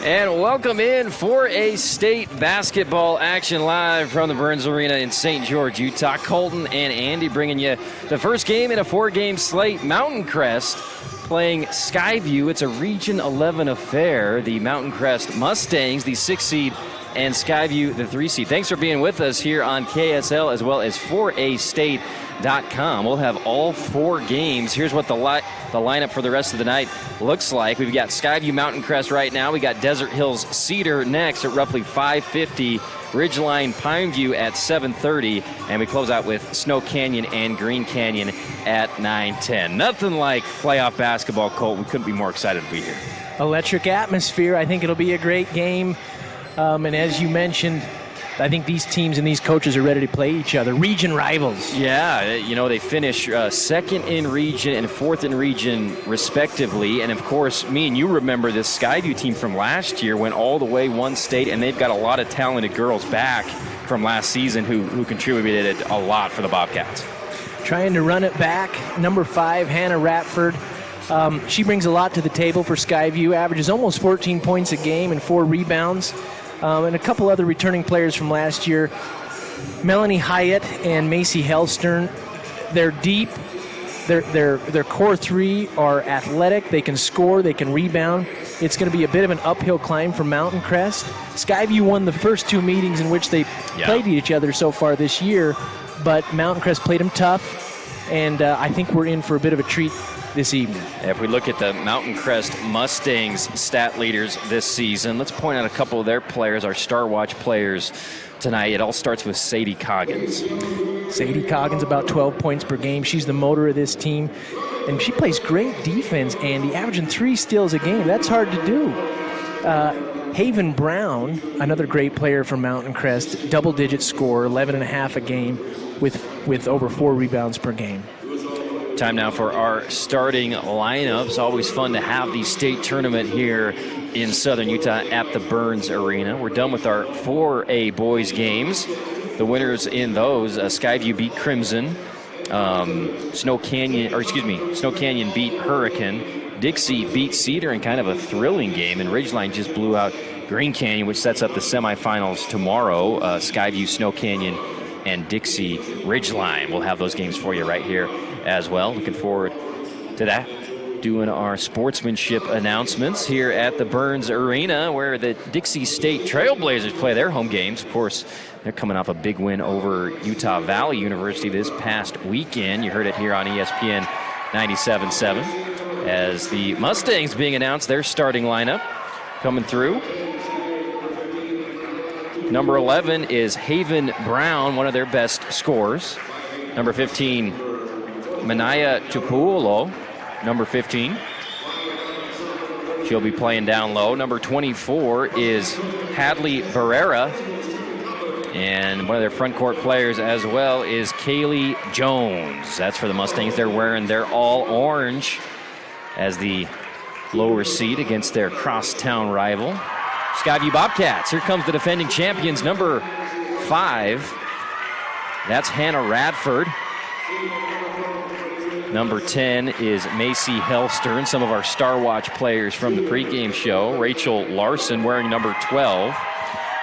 And welcome in for a state basketball action live from the Burns Arena in St. George, Utah. Colton and Andy bringing you the first game in a 4-game slate. Mountain Crest playing Skyview. It's a Region 11 affair. The Mountain Crest Mustangs, the 6 seed, and Skyview, the 3 seed. Thanks for being with us here on KSL as well as 4astate.com. We'll have all 4 games. Here's what the lineup for the rest of the night looks like. We've got Skyview Mountain Crest right now. We got Desert Hills Cedar next at roughly 5:50. Ridgeline Pineview at 7:30. And we close out with Snow Canyon and Green Canyon at 9:10. Nothing like playoff basketball, Colt. We couldn't be more excited to be here. Electric atmosphere. I think it'll be a great game. And as you mentioned, I think these teams and these coaches are ready to play each other. Region rivals. Yeah, you know, they finish second in region and fourth in region respectively. And, of course, me and you remember this Skyview team from last year went all the way one state, and they've got a lot of talented girls back from last season who contributed a lot for the Bobcats. Trying to run it back, number 5, Hannah Ratford. She brings a lot to the table for Skyview, averages almost 14 points a game and 4 rebounds. And a couple other returning players from last year, Melanie Hyatt and Macy Hellstern. They're deep. Their core 3 are athletic. They can score. They can rebound. It's going to be a bit of an uphill climb for Mountain Crest. Skyview won the first 2 meetings in which they played each other so far this year, but Mountain Crest played them tough, and I think we're in for a bit of a treat this evening. If we look at the Mountain Crest Mustangs stat leaders this season, let's point out a couple of their players, our Star Watch players tonight. It all starts with Sadie Coggins. Sadie Coggins, about 12 points per game. She's the motor of this team, and she plays great defense, Andy, averaging 3 steals a game. That's hard to do. Haven Brown, another great player from Mountain Crest, double-digit scorer, 11.5 a game with over 4 rebounds per game. Time now for our starting lineups. Always fun to have the state tournament here in Southern Utah at the Burns Arena. We're done with our 4A boys games. The winners in those, Skyview beat Crimson. Snow Canyon beat Hurricane. Dixie beat Cedar in kind of a thrilling game. And Ridgeline just blew out Green Canyon, which sets up the semifinals tomorrow. Skyview, Snow Canyon, and Dixie Ridgeline. We'll have those games for you right here as well. Looking forward to that. Doing our sportsmanship announcements here at the Burns Arena, where the Dixie State Trailblazers play their home games. Of course, they're coming off a big win over Utah Valley University this past weekend. You heard it here on ESPN 97.7 as the Mustangs being announced, their starting lineup coming through. Number 11 is Haven Brown, one of their best scorers. Number 15, Manaya Tupuolo, number 15. She'll be playing down low. Number 24 is Hadley Barrera. And one of their front court players as well is Kaylee Jones. That's for the Mustangs. They're wearing their all orange as the lower seed against their crosstown rival, Skyview Bobcats. Here comes the defending champions, number 5. That's Hannah Radford. Number 10 is Macy Hellstern, some of our Star Watch players from the pregame show. Rachel Larson wearing number 12.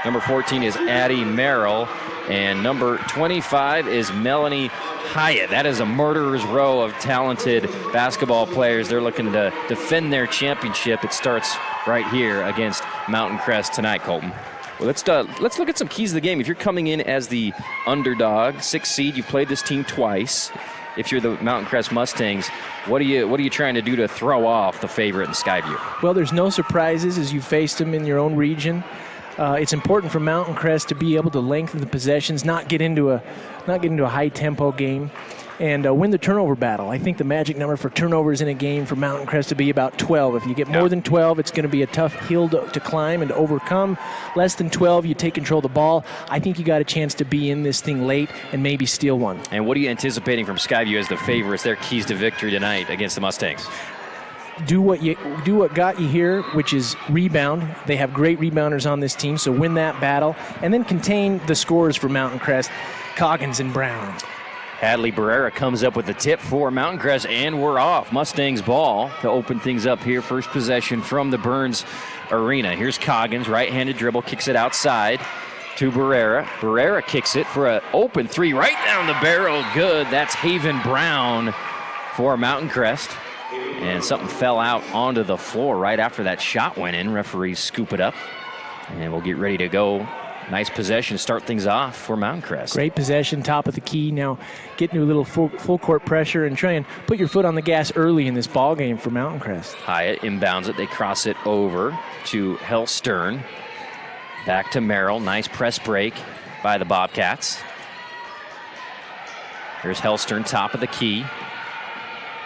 Number 14 is Addie Merrill. And number 25 is Melanie Hyatt. That is a murderer's row of talented basketball players. They're looking to defend their championship. It starts right here against Mountain Crest tonight, Colton. Well, let's look at some keys of the game. If you're coming in as the underdog, 6th seed, you've played this team twice. If you're the Mountain Crest Mustangs, what are you trying to do to throw off the favorite in Skyview? Well, there's no surprises as you faced them in your own region. It's important for Mountain Crest to be able to lengthen the possessions, not get into a high-tempo game, and win the turnover battle. I think the magic number for turnovers in a game for Mountain Crest to be about 12. If you get more than 12, it's going to be a tough hill to climb and to overcome. Less than 12, you take control of the ball. I think you got a chance to be in this thing late and maybe steal one. And what are you anticipating from Skyview as the favorites, their keys to victory tonight against the Mustangs? Do what got you here, which is rebound. They have great rebounders on this team, so win that battle. And then contain the scorers for Mountain Crest, Coggins and Brown. Hadley Barrera comes up with the tip for Mountain Crest, and we're off. Mustangs ball to open things up here. First possession from the Burns Arena. Here's Coggins, right-handed dribble, kicks it outside to Barrera. Barrera kicks it for an open three right down the barrel. Good. That's Haven Brown for Mountain Crest. And something fell out onto the floor right after that shot went in. Referees scoop it up, and we'll get ready to go. Nice possession, start things off for Mountain Crest. Great possession, top of the key. Now get into a little full court pressure and try and put your foot on the gas early in this ball game for Mountain Crest. Hyatt inbounds it. They cross it over to Hellstern. Back to Merrill. Nice press break by the Bobcats. Here's Hellstern, top of the key.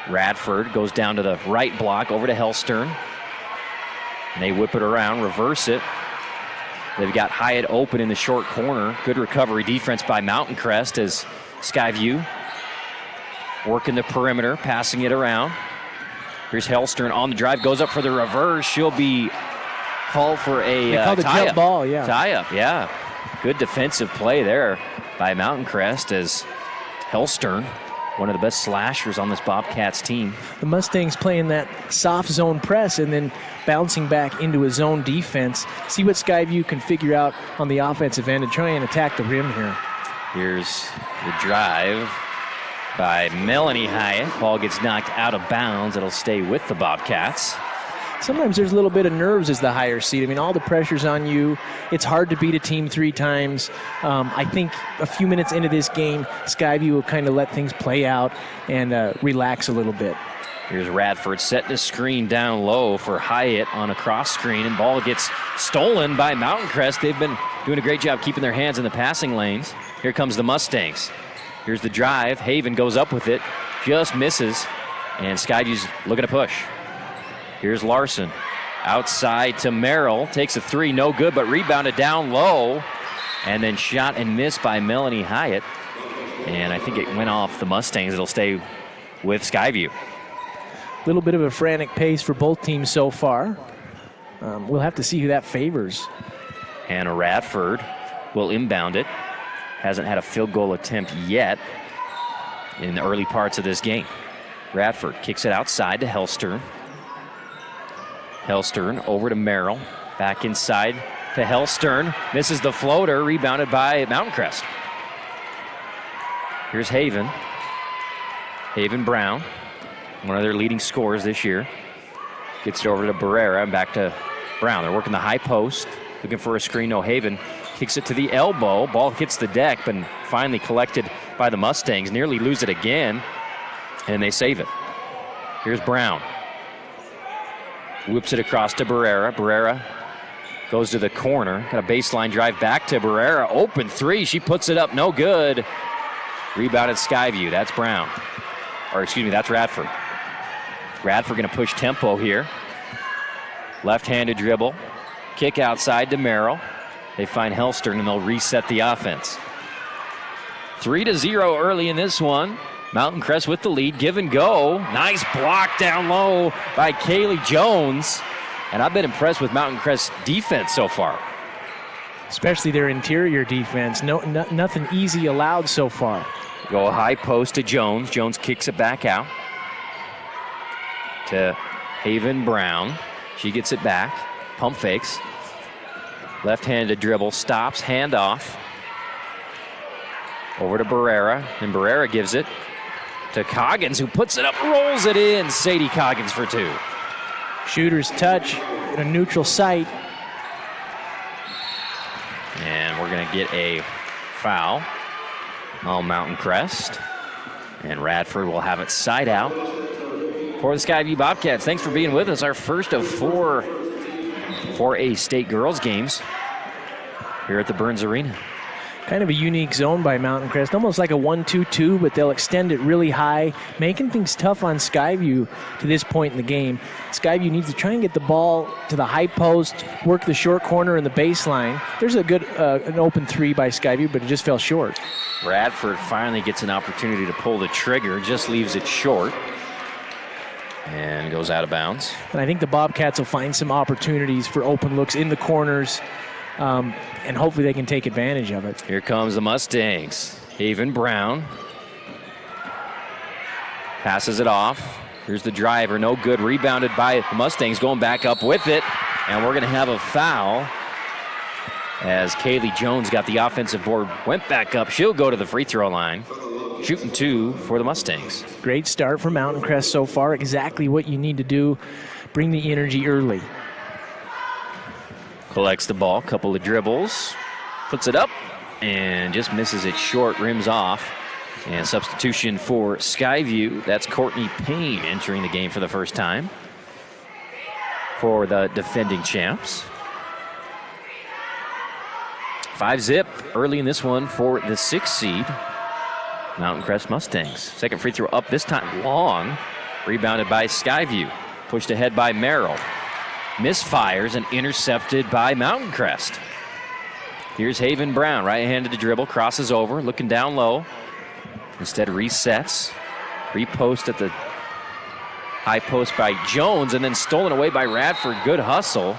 Radford goes down to the right block, over to Hellstern. And they whip it around, reverse it. They've got Hyatt open in the short corner. Good recovery defense by Mountain Crest as Skyview working the perimeter, passing it around. Here's Hellstern on the drive, goes up for the reverse. She'll be called for a tie-up ball, yeah. Tie-up, yeah. Good defensive play there by Mountain Crest as Hellstern, one of the best slashers on this Bobcats team. The Mustangs playing that soft zone press and then bouncing back into a zone defense. See what Skyview can figure out on the offensive end and try and attack the rim here. Here's the drive by Melanie Hyatt. Ball gets knocked out of bounds. It'll stay with the Bobcats. Sometimes there's a little bit of nerves as the higher seed. I mean, all the pressure's on you. It's hard to beat a team 3 times. I think a few minutes into this game, Skyview will kind of let things play out and relax a little bit. Here's Radford setting a screen down low for Hyatt on a cross screen, and ball gets stolen by Mountain Crest. They've been doing a great job keeping their hands in the passing lanes. Here comes the Mustangs. Here's the drive. Haven goes up with it, just misses, and Skyview's looking to push. Here's Larson. Outside to Merrill. Takes a 3, no good, but rebounded down low. And then shot and missed by Melanie Hyatt. And I think it went off the Mustangs. It'll stay with Skyview. A little bit of a frantic pace for both teams so far. We'll have to see who that favors. Hannah Radford will inbound it. Hasn't had a field goal attempt yet in the early parts of this game. Radford kicks it outside to Hellstern. Hellstern over to Merrill. Back inside to Hellstern. Misses the floater. Rebounded by Mountain Crest. Here's Haven. Haven Brown, one of their leading scorers this year. Gets it over to Barrera and back to Brown. They're working the high post. Looking for a screen. No, Haven kicks it to the elbow. Ball hits the deck, but finally collected by the Mustangs. Nearly lose it again, and they save it. Here's Brown. Whips it across to Barrera. Barrera goes to the corner. Got a baseline drive back to Barrera. Open 3. She puts it up. No good. Rebounded Skyview. That's Brown. Or excuse me, that's Radford. Radford going to push tempo here. Left-handed dribble. Kick outside to Merrill. They find Hellstern and they'll reset the offense. 3-0 early in this one. Mountain Crest with the lead, give and go. Nice block down low by Kaylee Jones. And I've been impressed with Mountain Crest's defense so far. Especially their interior defense. Nothing easy allowed so far. Go high post to Jones. Jones kicks it back out to Haven Brown. She gets it back. Pump fakes. Left-handed dribble, stops, handoff. Over to Barrera, and Barrera gives it to Coggins, who puts it up, rolls it in. Sadie Coggins for 2. Shooter's touch in a neutral site. And we're going to get a foul on Mountain Crest. And Radford will have it side out for the Skyview Bobcats. Thanks for being with us. Our first of 4 4A state girls games here at the Burns Arena. Kind of a unique zone by Mountain Crest, almost like a 1-2-2, but they'll extend it really high, making things tough on Skyview to this point in the game. Skyview needs to try and get the ball to the high post, work the short corner and the baseline. There's a good an open 3 by Skyview, but it just fell short. Radford finally gets an opportunity to pull the trigger, just leaves it short and goes out of bounds. And I think the Bobcats will find some opportunities for open looks in the corners, and hopefully they can take advantage of it. Here comes the Mustangs. Haven Brown Passes it off. Here's the driver, no good. Rebounded by the Mustangs, going back up with it. And we're going to have a foul as Kaylee Jones got the offensive board, went back up. She'll go to the free throw line. Shooting 2 for the Mustangs. Great start for Mountain Crest so far. Exactly what you need to do. Bring the energy early. Collects the ball, couple of dribbles, puts it up, and just misses it short, rims off. And substitution for Skyview. That's Courtney Payne entering the game for the first time for the defending champs. 5-zip early in this one for the 6th seed, Mountain Crest Mustangs. Second free throw up, this time long. Rebounded by Skyview. Pushed ahead by Merrill. Misfires and intercepted by Mountain Crest. Here's Haven Brown, right-handed to dribble, crosses over, looking down low. Instead resets, repost at the high post by Jones, and then stolen away by Radford. Good hustle.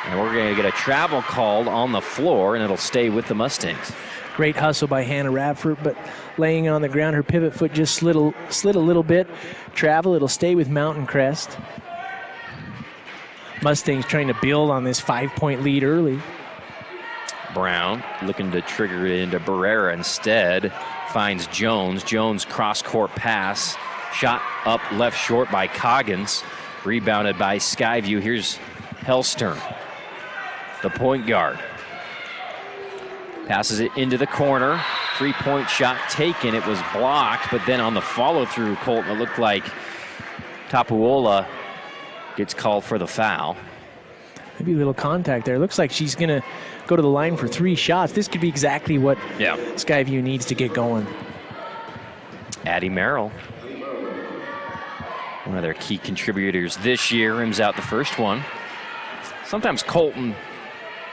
And we're going to get a travel called on the floor, and it'll stay with the Mustangs. Great hustle by Hannah Radford, but laying on the ground, her pivot foot just slid a little bit. Travel, it'll stay with Mountain Crest. Mustangs trying to build on this 5-point lead early. Brown looking to trigger it into Barrera instead. Finds Jones. Jones cross-court pass. Shot up left short by Coggins. Rebounded by Skyview. Here's Hellstern, the point guard. Passes it into the corner. 3-point shot taken. It was blocked, but then on the follow-through, Colton, it looked like Tapuola gets called for the foul. Maybe a little contact there. Looks like she's going to go to the line for 3 shots. This could be exactly what Skyview needs to get going. Addie Merrill, one of their key contributors this year, rims out the first one. Sometimes, Colton,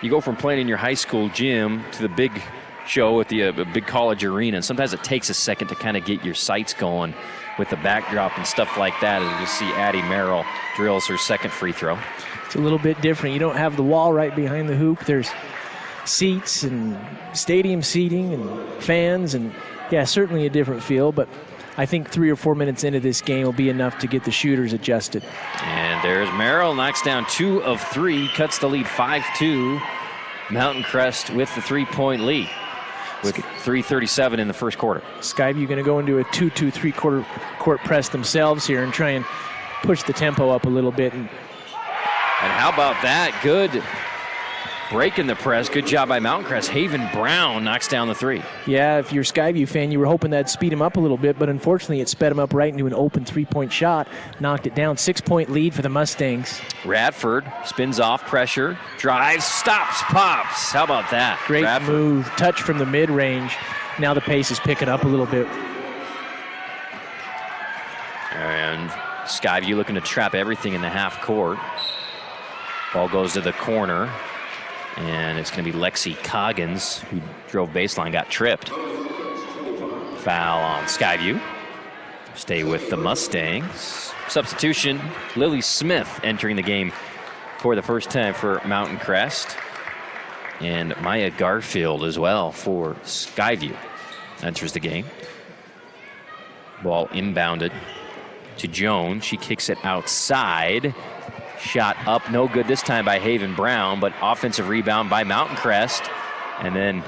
you go from playing in your high school gym to the big show at the big college arena, and sometimes it takes a second to kind of get your sights going with the backdrop and stuff like that. And you see Addie Merrill drills her second free throw. It's a little bit different. You don't have the wall right behind the hoop. There's seats and stadium seating and fans, and yeah, certainly a different feel, but I think 3 or 4 minutes into this game will be enough to get the shooters adjusted. And there's Merrill, knocks down 2 of 3, cuts the lead 5-2. Mountain Crest with the 3-point lead with 3:37 in the first quarter. Skyview going to go into a 2-2-3 court press themselves here and try and push the tempo up a little bit. And how about that? Good break in the press. Good job by Mountain Crest. Haven Brown knocks down the 3. Yeah, if you're a Skyview fan, you were hoping that'd speed him up a little bit, but unfortunately it sped him up right into an open 3-point shot. Knocked it down. 6-point lead for the Mustangs. Radford spins off, pressure, drives, stops, pops. How about that? Great Radford. move. Touch from the mid-range. Now the pace is picking up a little bit. And Skyview looking to trap everything in the half court. Ball goes to the corner. And it's going to be Lexi Coggins, who drove baseline, got tripped. Foul on Skyview. Stay with the Mustangs. Substitution, Lily Smith entering the game for the first time for Mountain Crest. And Maya Garfield as well for Skyview enters the game. Ball inbounded to Jones. She kicks it outside. Shot up, no good this time by Haven Brown, but offensive rebound by Mountain Crest. And then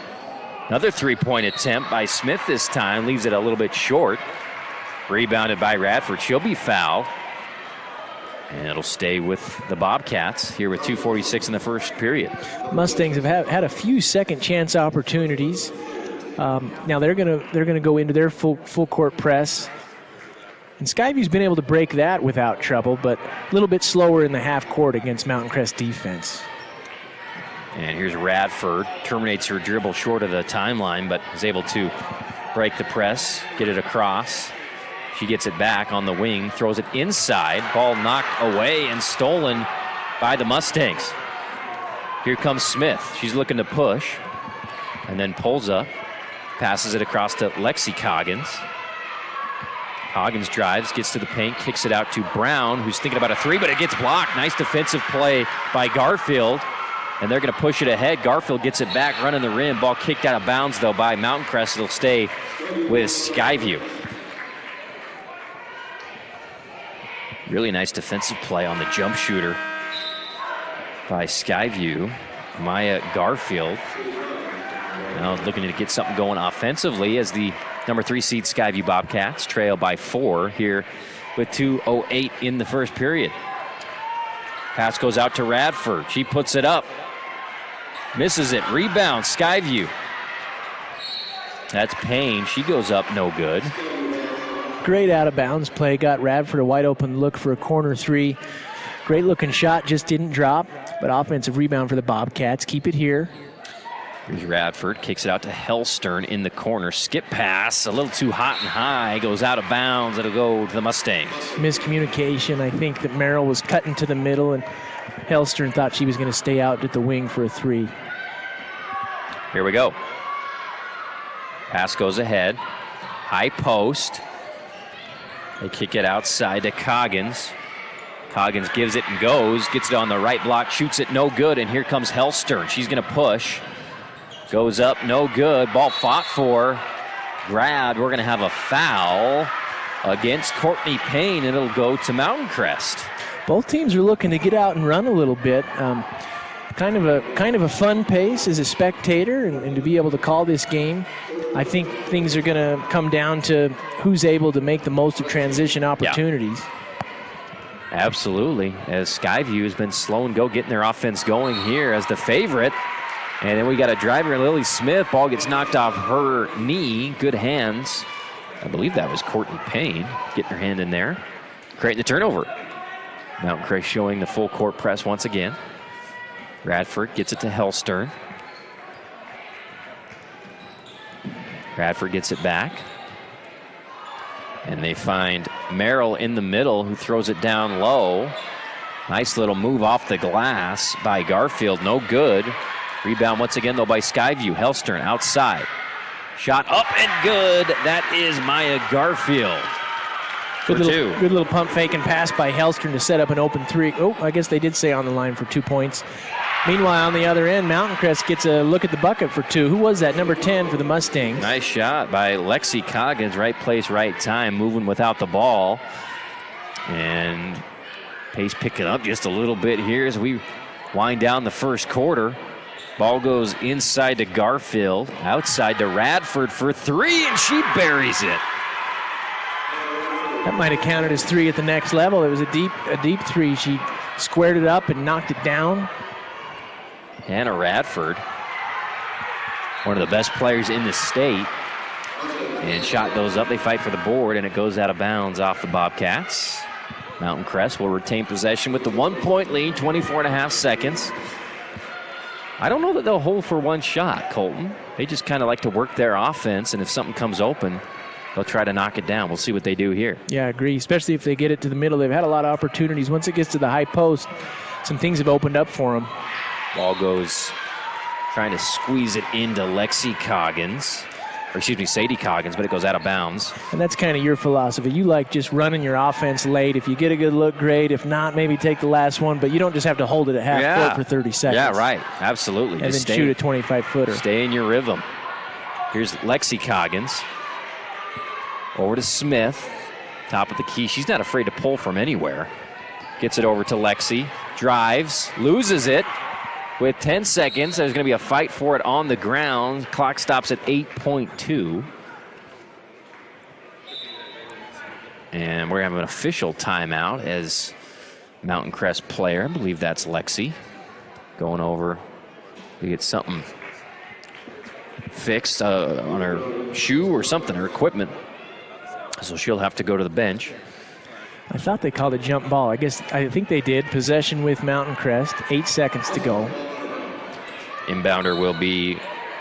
another 3-point attempt by Smith this time, leaves it a little bit short. Rebounded by Radford. She'll be fouled. And it'll stay with the Bobcats here with 2:46 in the first period. Mustangs have had a few second chance opportunities. Now they're gonna go into their full court press. And Skyview's been able to break that without trouble, but a little bit slower in the half court against Mountain Crest defense. And here's Radford. Terminates her dribble short of the timeline, but is able to break the press, get it across. She gets it back on the wing, throws it inside. Ball knocked away and stolen by the Mustangs. Here comes Smith. She's looking to push and then pulls up, passes it across to Lexi Coggins. Coggins drives, gets to the paint, kicks it out to Brown, who's thinking about a 3, but it gets blocked. Nice defensive play by Garfield, and they're going to push it ahead. Garfield gets it back, running the rim. Ball kicked out of bounds, though, by Mountain Crest. It'll stay with Skyview. Really nice defensive play on the jump shooter by Skyview. Maya Garfield now looking to get something going offensively as the number 3 seed Skyview Bobcats trail by 4 here with 2:08 in the first period. Pass goes out to Radford. She puts it up. Misses it. Rebound, Skyview. That's Payne. She goes up, no good. Great out-of-bounds play. Got Radford a wide-open look for a corner 3. Great-looking shot, just didn't drop. But offensive rebound for the Bobcats. Keep it here. Here's Radford. Kicks it out to Hellstern in the corner. Skip pass. A little too hot and high. Goes out of bounds. It'll go to the Mustangs. Miscommunication. I think that Merrill was cutting to the middle, and Hellstern thought she was going to stay out at the wing for a 3. Here we go. Pass goes ahead. High post. They kick it outside to Coggins. Coggins gives it and goes. Gets it on the right block. Shoots it, no good. And here comes Hellstern. She's going to push. Goes up, no good. Ball fought for. Grabbed. We're going to have a foul against Courtney Payne, and it'll go to Mountain Crest. Both teams are looking to get out and run a little bit. Kind of a fun pace as a spectator, and to be able to call this game. I think things are going to come down to who's able to make the most of transition opportunities. Yeah. Absolutely, as Skyview has been slow and go getting their offense going here as the favorite. And then we got a driver, Lily Smith. Ball gets knocked off her knee. Good hands. I believe that was Courtney Payne getting her hand in there. Creating the turnover. Mountain Crest showing the full court press once again. Radford gets it to Hellstern. Radford gets it back. And they find Merrill in the middle, who throws it down low. Nice little move off the glass by Garfield. No good. Rebound once again, though, by Skyview. Hellstern outside. Shot up and good. That is Maya Garfield. Good little pump fake and pass by Hellstern to set up an open 3. Oh, I guess they did say on the line for 2 points. Meanwhile, on the other end, Mountain Crest gets a look at the bucket for 2. Who was that? Number 10 for the Mustangs. Nice shot by Lexi Coggins. Right place, right time, moving without the ball. And pace picking up just a little bit here as we wind down the first quarter. Ball goes inside to Garfield, outside to Radford for 3, and she buries it. That might have counted as 3 at the next level. It was a deep 3. She squared it up and knocked it down. Hannah Radford, one of the best players in the state. And shot goes up. They fight for the board, and it goes out of bounds off the Bobcats. Mountain Crest will retain possession with the 1-point lead, 24.5 seconds. I don't know that they'll hold for one shot, Colton. They just kind of like to work their offense, and if something comes open, they'll try to knock it down. We'll see what they do here. Yeah, I agree, especially if they get it to the middle. They've had a lot of opportunities. Once it gets to the high post, some things have opened up for them. Ball goes trying to squeeze it into Lexi Coggins. Or excuse me, Sadie Coggins, but it goes out of bounds. And that's kind of your philosophy. You like just running your offense late. If you get a good look, great. If not, maybe take the last one. But you don't just have to hold it at half court for 30 seconds. Yeah, right. Absolutely. And just then shoot a 25-footer. Stay in your rhythm. Here's Lexi Coggins. Over to Smith. Top of the key. She's not afraid to pull from anywhere. Gets it over to Lexi. Drives. Loses it. With 10 seconds, there's going to be a fight for it on the ground. Clock stops at 8.2. And we're having an official timeout as Mountain Crest player, I believe that's Lexi, going over to get something fixed on her shoe or something, her equipment. So she'll have to go to the bench. I thought they called a jump ball. I think they did. Possession with Mountain Crest. 8 seconds to go. Inbounder will be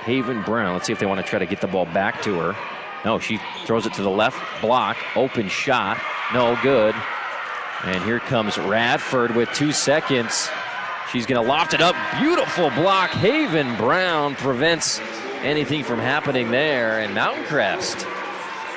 Haven Brown. Let's see if they want to try to get the ball back to her. No, she throws it to the left block. Open shot. No good. And here comes Radford with 2 seconds. She's going to loft it up. Beautiful block. Haven Brown prevents anything from happening there. And Mountain Crest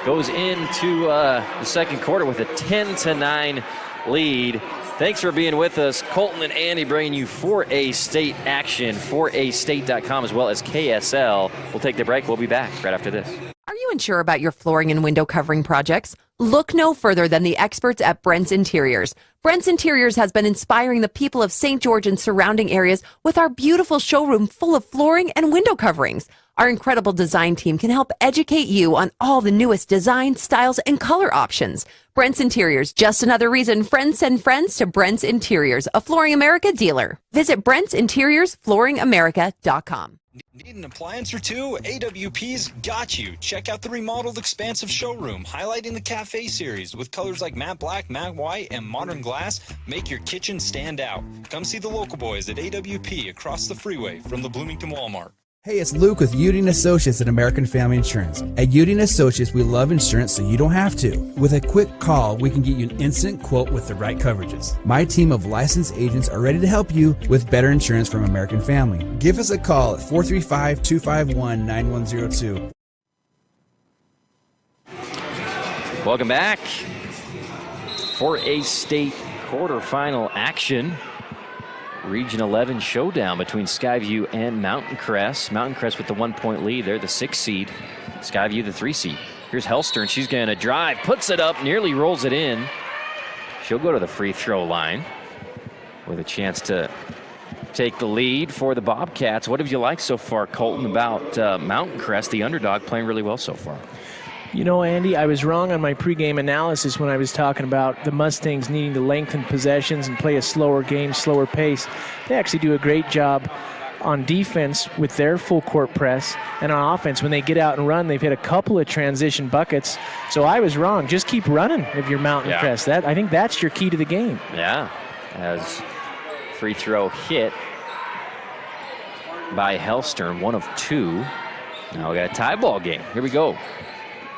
goes into the second quarter with a 10-9 lead. Thanks for being with us. Colton and Andy bringing you 4A State action, 4astate.com, as well as KSL. We'll take the break. We'll be back right after this. Are you unsure about your flooring and window covering projects? Look no further than the experts at Brent's Interiors. Brent's Interiors has been inspiring the people of St. George and surrounding areas with our beautiful showroom full of flooring and window coverings. Our incredible design team can help educate you on all the newest design, styles, and color options. Brent's Interiors, just another reason friends send friends to Brent's Interiors, a Flooring America dealer. Visit Brent'sInteriorsFlooringAmerica.com. Need an appliance or two? AWP's got you. Check out the remodeled expansive showroom, highlighting the Cafe series with colors like matte black, matte white, and modern glass. Make your kitchen stand out. Come see the local boys at AWP across the freeway from the Bloomington Walmart. Hey, it's Luke with Udine Associates at American Family Insurance. At Udine Associates, we love insurance so you don't have to. With a quick call, we can get you an instant quote with the right coverages. My team of licensed agents are ready to help you with better insurance from American Family. Give us a call at 435-251-9102. Welcome back for a state quarterfinal action. Region 11 showdown between Skyview and Mountain Crest. Mountain Crest with the 1-point lead. They're the 6th seed. Skyview the 3 seed. Here's Hellstern. She's going to drive, puts it up, nearly rolls it in. She'll go to the free throw line with a chance to take the lead for the Bobcats. What have you liked so far, Colton, about Mountain Crest, the underdog, playing really well so far? You know, Andy, I was wrong on my pregame analysis when I was talking about the Mustangs needing to lengthen possessions and play a slower game, slower pace. They actually do a great job on defense with their full court press, and on offense, when they get out and run, they've hit a couple of transition buckets. So I was wrong. Just keep running if you're Mountain Crest. I think that's your key to the game. Yeah, as free throw hit by Hellstern, 1 of 2. Now we got a tie ball game. Here we go.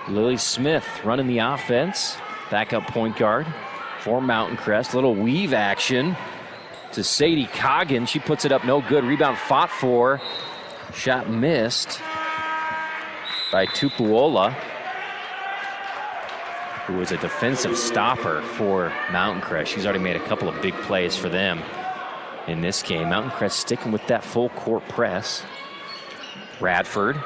Lily Smith running the offense. Backup point guard for Mountain Crest. Little weave action to Sadie Coggin. She puts it up, no good. Rebound fought for. Shot missed by Tupuola, who was a defensive stopper for Mountain Crest. She's already made a couple of big plays for them in this game. Mountain Crest sticking with that full court press. Radford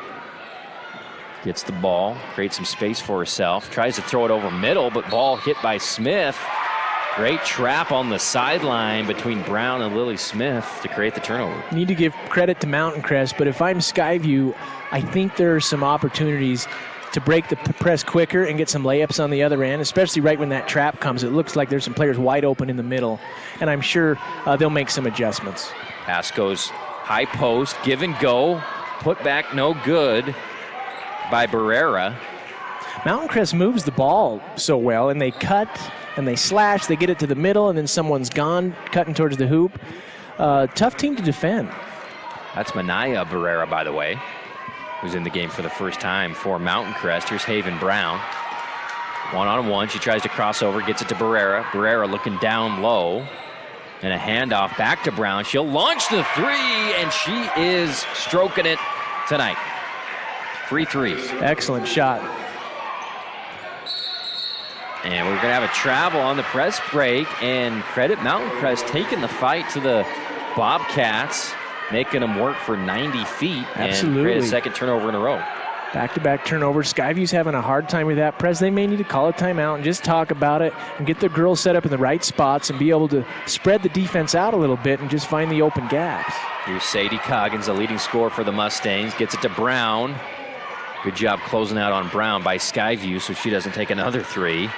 gets the ball, creates some space for herself, tries to throw it over middle, but ball hit by Smith. Great trap on the sideline between Brown and Lily Smith to create the turnover. Need to give credit to Mountain Crest, but if I'm Skyview, I think there are some opportunities to break the press quicker and get some layups on the other end, especially right when that trap comes. It looks like there's some players wide open in the middle, and I'm sure they'll make some adjustments. Pass goes high post, give and go, put back no good by Barrera. Mountain Crest moves the ball so well, and they cut and they slash, they get it to the middle, and then someone's gone, cutting towards the hoop. Tough team to defend. That's Manaya Barrera, by the way, who's in the game for the first time for Mountain Crest. Here's Haven Brown. One-on-one, she tries to cross over, gets it to Barrera. Barrera looking down low, and a handoff back to Brown. She'll launch the three, and she is stroking it tonight. Free threes. Excellent shot. And we're going to have a travel on the press break, and credit Mountain Crest taking the fight to the Bobcats, making them work for 90 feet. Absolutely. And create a second turnover in a row. Back-to-back turnovers. Skyview's having a hard time with that press. They may need to call a timeout and just talk about it and get their girls set up in the right spots and be able to spread the defense out a little bit and just find the open gaps. Here's Sadie Coggins, the leading scorer for the Mustangs. Gets it to Brown. Good job closing out on Brown by Skyview so she doesn't take another three.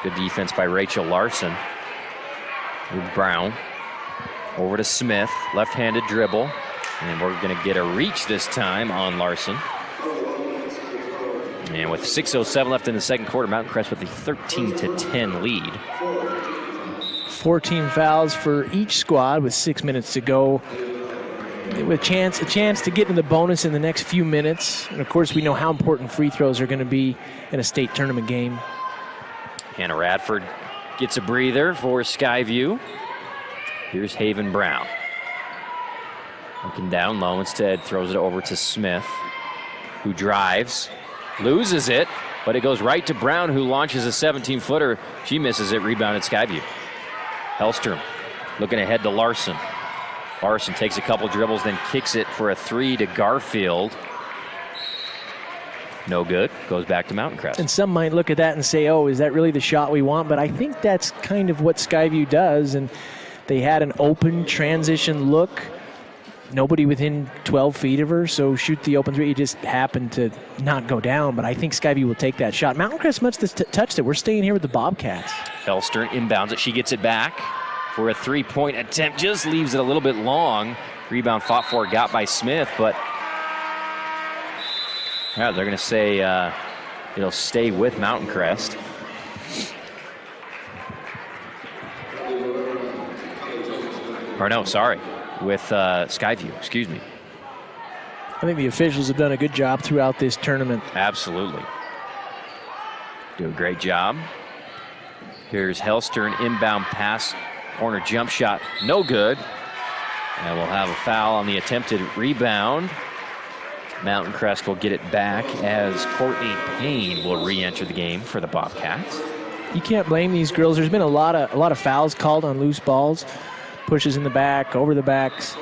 Good defense by Rachel Larson. With Brown. Over to Smith. Left-handed dribble. And we're going to get a reach this time on Larson. And with 6:07 left in the second quarter, Mountain Crest with a 13-10 lead. 14 fouls for each squad with 6 minutes to go. With a chance to get in the bonus in the next few minutes. And of course, we know how important free throws are going to be in a state tournament game. Hannah Radford gets a breather for Skyview. Here's Haven Brown. Looking down low instead, throws it over to Smith, who drives, loses it, but it goes right to Brown, who launches a 17-footer. She misses it, rebounded Skyview. Hellstrom looking ahead to Larson. Larson takes a couple dribbles, then kicks it for a three to Garfield. No good. Goes back to Mountain Crest. And some might look at that and say, oh, is that really the shot we want? But I think that's kind of what Skyview does. And they had an open transition look. Nobody within 12 feet of her, so shoot the open three. It just happened to not go down, but I think Skyview will take that shot. Mountain Crest must have touched it. We're staying here with the Bobcats. Hellstern inbounds it. She gets it back for a three-point attempt. Just leaves it a little bit long. Rebound fought for, got by Smith, but yeah, they're going to say it'll stay with Mountain Crest. Or no, sorry. With Skyview, excuse me. I think the officials have done a good job throughout this tournament. Absolutely. Do a great job. Here's Hellstern, inbound pass, corner jump shot, no good. And we'll have a foul on the attempted rebound. Mountain Crest will get it back as Courtney Payne will re-enter the game for the Bobcats. You can't blame these girls. There's been a lot of fouls called on loose balls. Pushes in the back, over the backs.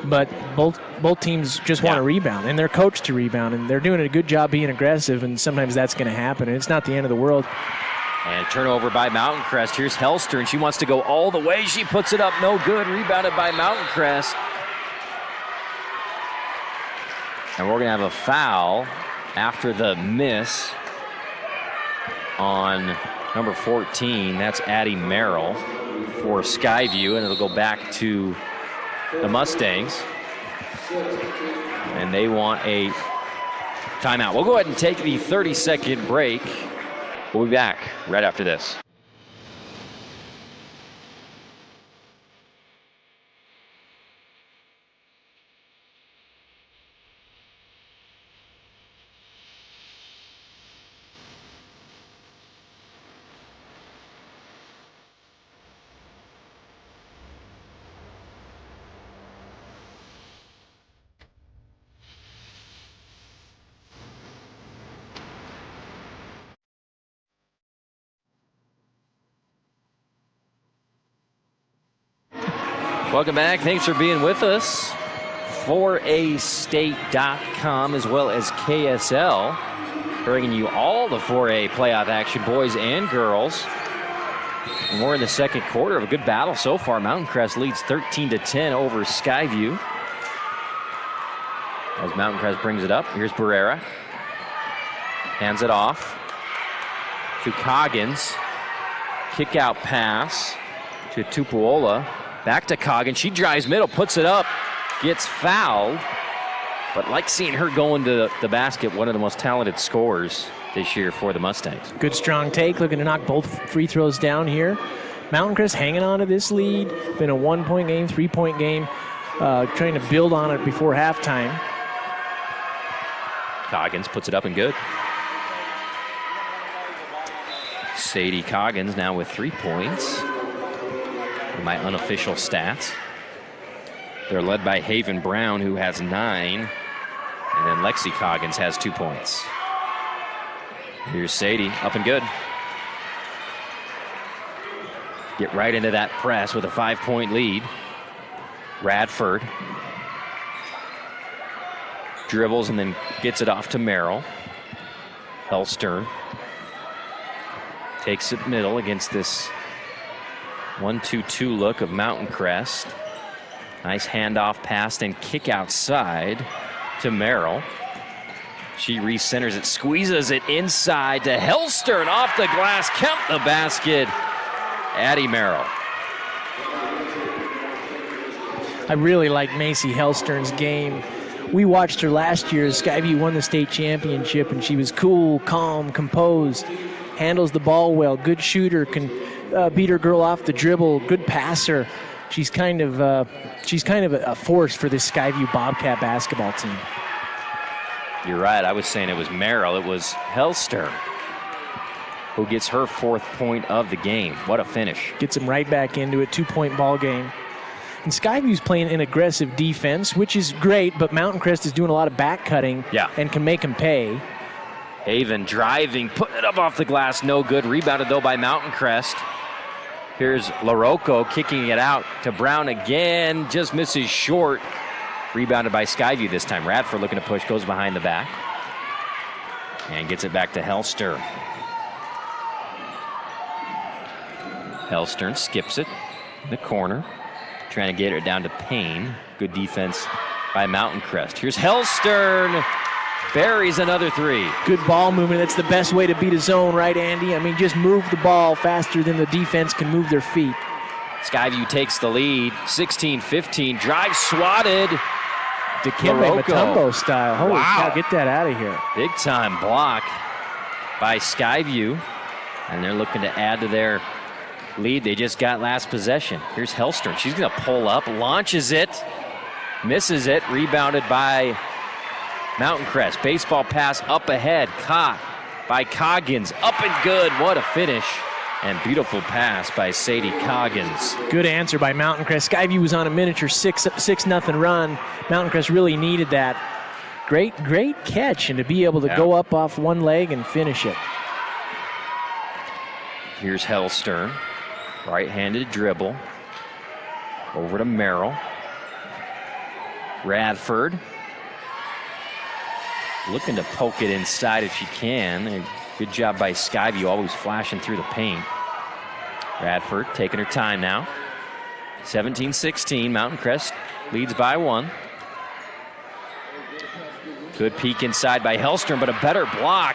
But both teams just want to rebound, and they're coached to rebound, and they're doing a good job being aggressive, and sometimes that's going to happen, and it's not the end of the world. And turnover by Mountain Crest. Here's Hellstern. She wants to go all the way. She puts it up, no good. Rebounded by Mountain Crest. And we're going to have a foul after the miss on number 14. That's Addie Merrill for Skyview, and it'll go back to the Mustangs. And they want a timeout. We'll go ahead and take the 30-second break. We'll be back right after this. Welcome back. Thanks for being with us. 4astate.com as well as KSL, bringing you all the 4A playoff action, boys and girls. And we're in the second quarter of a good battle so far. Mountain Crest leads 13-10 over Skyview. As Mountain Crest brings it up, here's Barrera. Hands it off to Coggins. Kick out pass to Tupuola. Back to Coggins. She drives middle, puts it up, gets fouled. But like seeing her go into the basket, one of the most talented scorers this year for the Mustangs. Good strong take, looking to knock both free throws down here. Mountain Crest hanging on to this lead. Been a 1-point game, 3-point game, trying to build on it before halftime. Coggins puts it up and good. Sadie Coggins now with 3 points. My unofficial stats. They're led by Haven Brown, who has 9. And then Lexi Coggins has 2 points. Here's Sadie, up and good. Get right into that press with a 5-point lead. Radford dribbles and then gets it off to Merrill. Hellstern takes it middle against this 1-2-2 look of Mountain Crest. Nice handoff pass and kick outside to Merrill. She recenters it, squeezes it inside to Hellstern off the glass. Count the basket. Addie Merrill. I really like Macy Hellstern's game. We watched her last year as Skyview won the state championship, and she was cool, calm, composed, handles the ball well, good shooter, can beat her girl off the dribble, good passer. She's kind of a force for this Skyview Bobcat basketball team. You're right. I was saying it was Merrill. It was Hellstern who gets her 4th point of the game. What a finish. Gets him right back into it. 2-point ball game. And Skyview's playing an aggressive defense, which is great, but Mountain Crest is doing a lot of back cutting and can make him pay. Haven driving, putting it up off the glass, no good. Rebounded, though, by Mountain Crest. Here's LaRocco kicking it out to Brown again. Just misses short. Rebounded by Skyview this time. Radford looking to push, goes behind the back. And gets it back to Hellstern. Hellstern skips it in the corner. Trying to get it down to Payne. Good defense by Mountain Crest. Here's Hellstern. Buries another three. Good ball movement. That's the best way to beat a zone, right, Andy? I mean, just move the ball faster than the defense can move their feet. Skyview takes the lead. 16-15. Drive swatted. Dikembe Mutombo style. Holy Wow. cow, get that out of here. Big time block by Skyview. And they're looking to add to their lead. They just got last possession. Here's Hellstern. She's going to pull up, launches it, misses it, rebounded by Mountain Crest. Baseball pass up ahead, caught by Coggins. Up and good. What a finish. And beautiful pass by Sadie Coggins. Good answer by Mountain Crest. Skyview was on a miniature 6-0 run. Mountain Crest really needed that. Great catch, and to be able to go up off one leg and finish it. Here's Hellstern. Right-handed dribble. Over to Merrill. Radford. Looking to poke it inside if she can. And good job by Skyview, always flashing through the paint. Radford taking her time now. 17-16, Mountain Crest leads by 1. Good peek inside by Hellstern, but a better block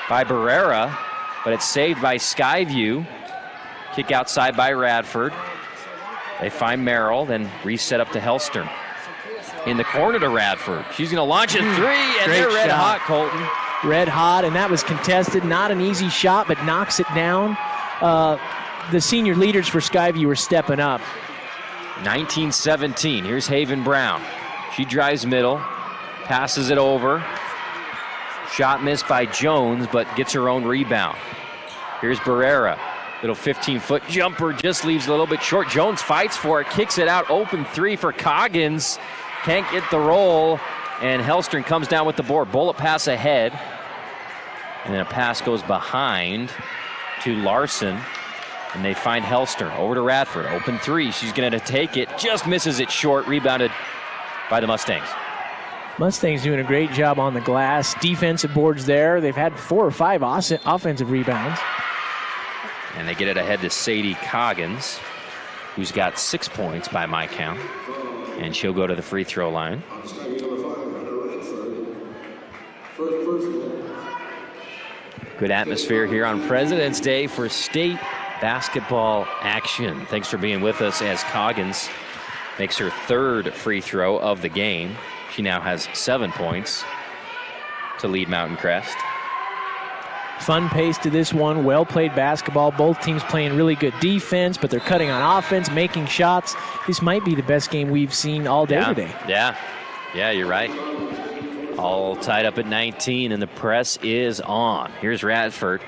by Barrera. But it's saved by Skyview. Kick outside by Radford. They find Merrill, then reset up to Hellstern. In the corner to Radford. She's going to launch a three, and Great they're red shot. hot, Colton. Red hot, and that was contested. Not an easy shot, but knocks it down. The senior leaders for Skyview were stepping up. 19-17. Here's Haven Brown. She drives middle, passes it over. Shot missed by Jones, but gets her own rebound. Here's Barrera. Little 15-foot jumper, just leaves a little bit short. Jones fights for it, kicks it out. Open three for Coggins. Can't get the roll, and Hellstern comes down with the board. Bullet pass ahead, and then a pass goes behind to Larson, and they find Hellstern. Over to Radford. Open three. She's going to take it. Just misses it short. Rebounded by the Mustangs. Mustangs doing a great job on the glass. Defensive boards there. They've had 4 or 5 offensive rebounds. And they get it ahead to Sadie Coggins, who's got 6 points by my count. And she'll go to the free throw line. Good atmosphere here on President's Day for state basketball action. Thanks for being with us as Coggins makes her 3rd free throw of the game. She now has 7 points to lead Mountain Crest. Fun pace to this one. Well-played basketball. Both teams playing really good defense, but they're cutting on offense, making shots. This might be the best game we've seen all day today. Yeah, you're right. All tied up at 19, and the press is on. Here's Radford.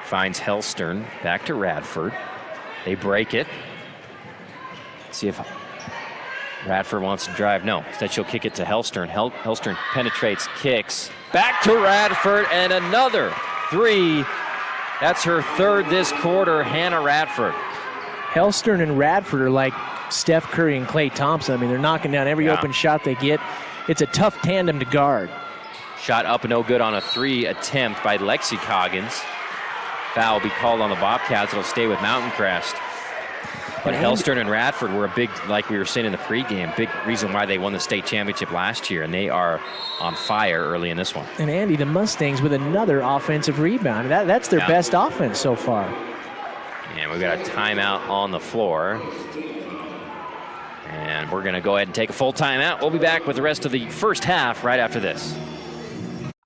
Finds Hellstern. Back to Radford. They break it. See if Radford wants to drive. No, instead she'll kick it to Hellstern. Hellstern penetrates, kicks. Back to Radford, and another 3. That's her 3rd this quarter, Hannah Radford. Hellstern and Radford are like Steph Curry and Klay Thompson. I mean, they're knocking down every open shot they get. It's a tough tandem to guard. Shot up and no good on a 3 attempt by Lexi Coggins. Foul will be called on the Bobcats. It'll stay with Mountain Crest. But Hellstern and Radford were a big, like we were saying in the pregame, big reason why they won the state championship last year, and they are on fire early in this one. And Andy, the Mustangs with another offensive rebound. That's their best offense so far. And we've got a timeout on the floor. And we're going to go ahead and take a full timeout. We'll be back with the rest of the first half right after this.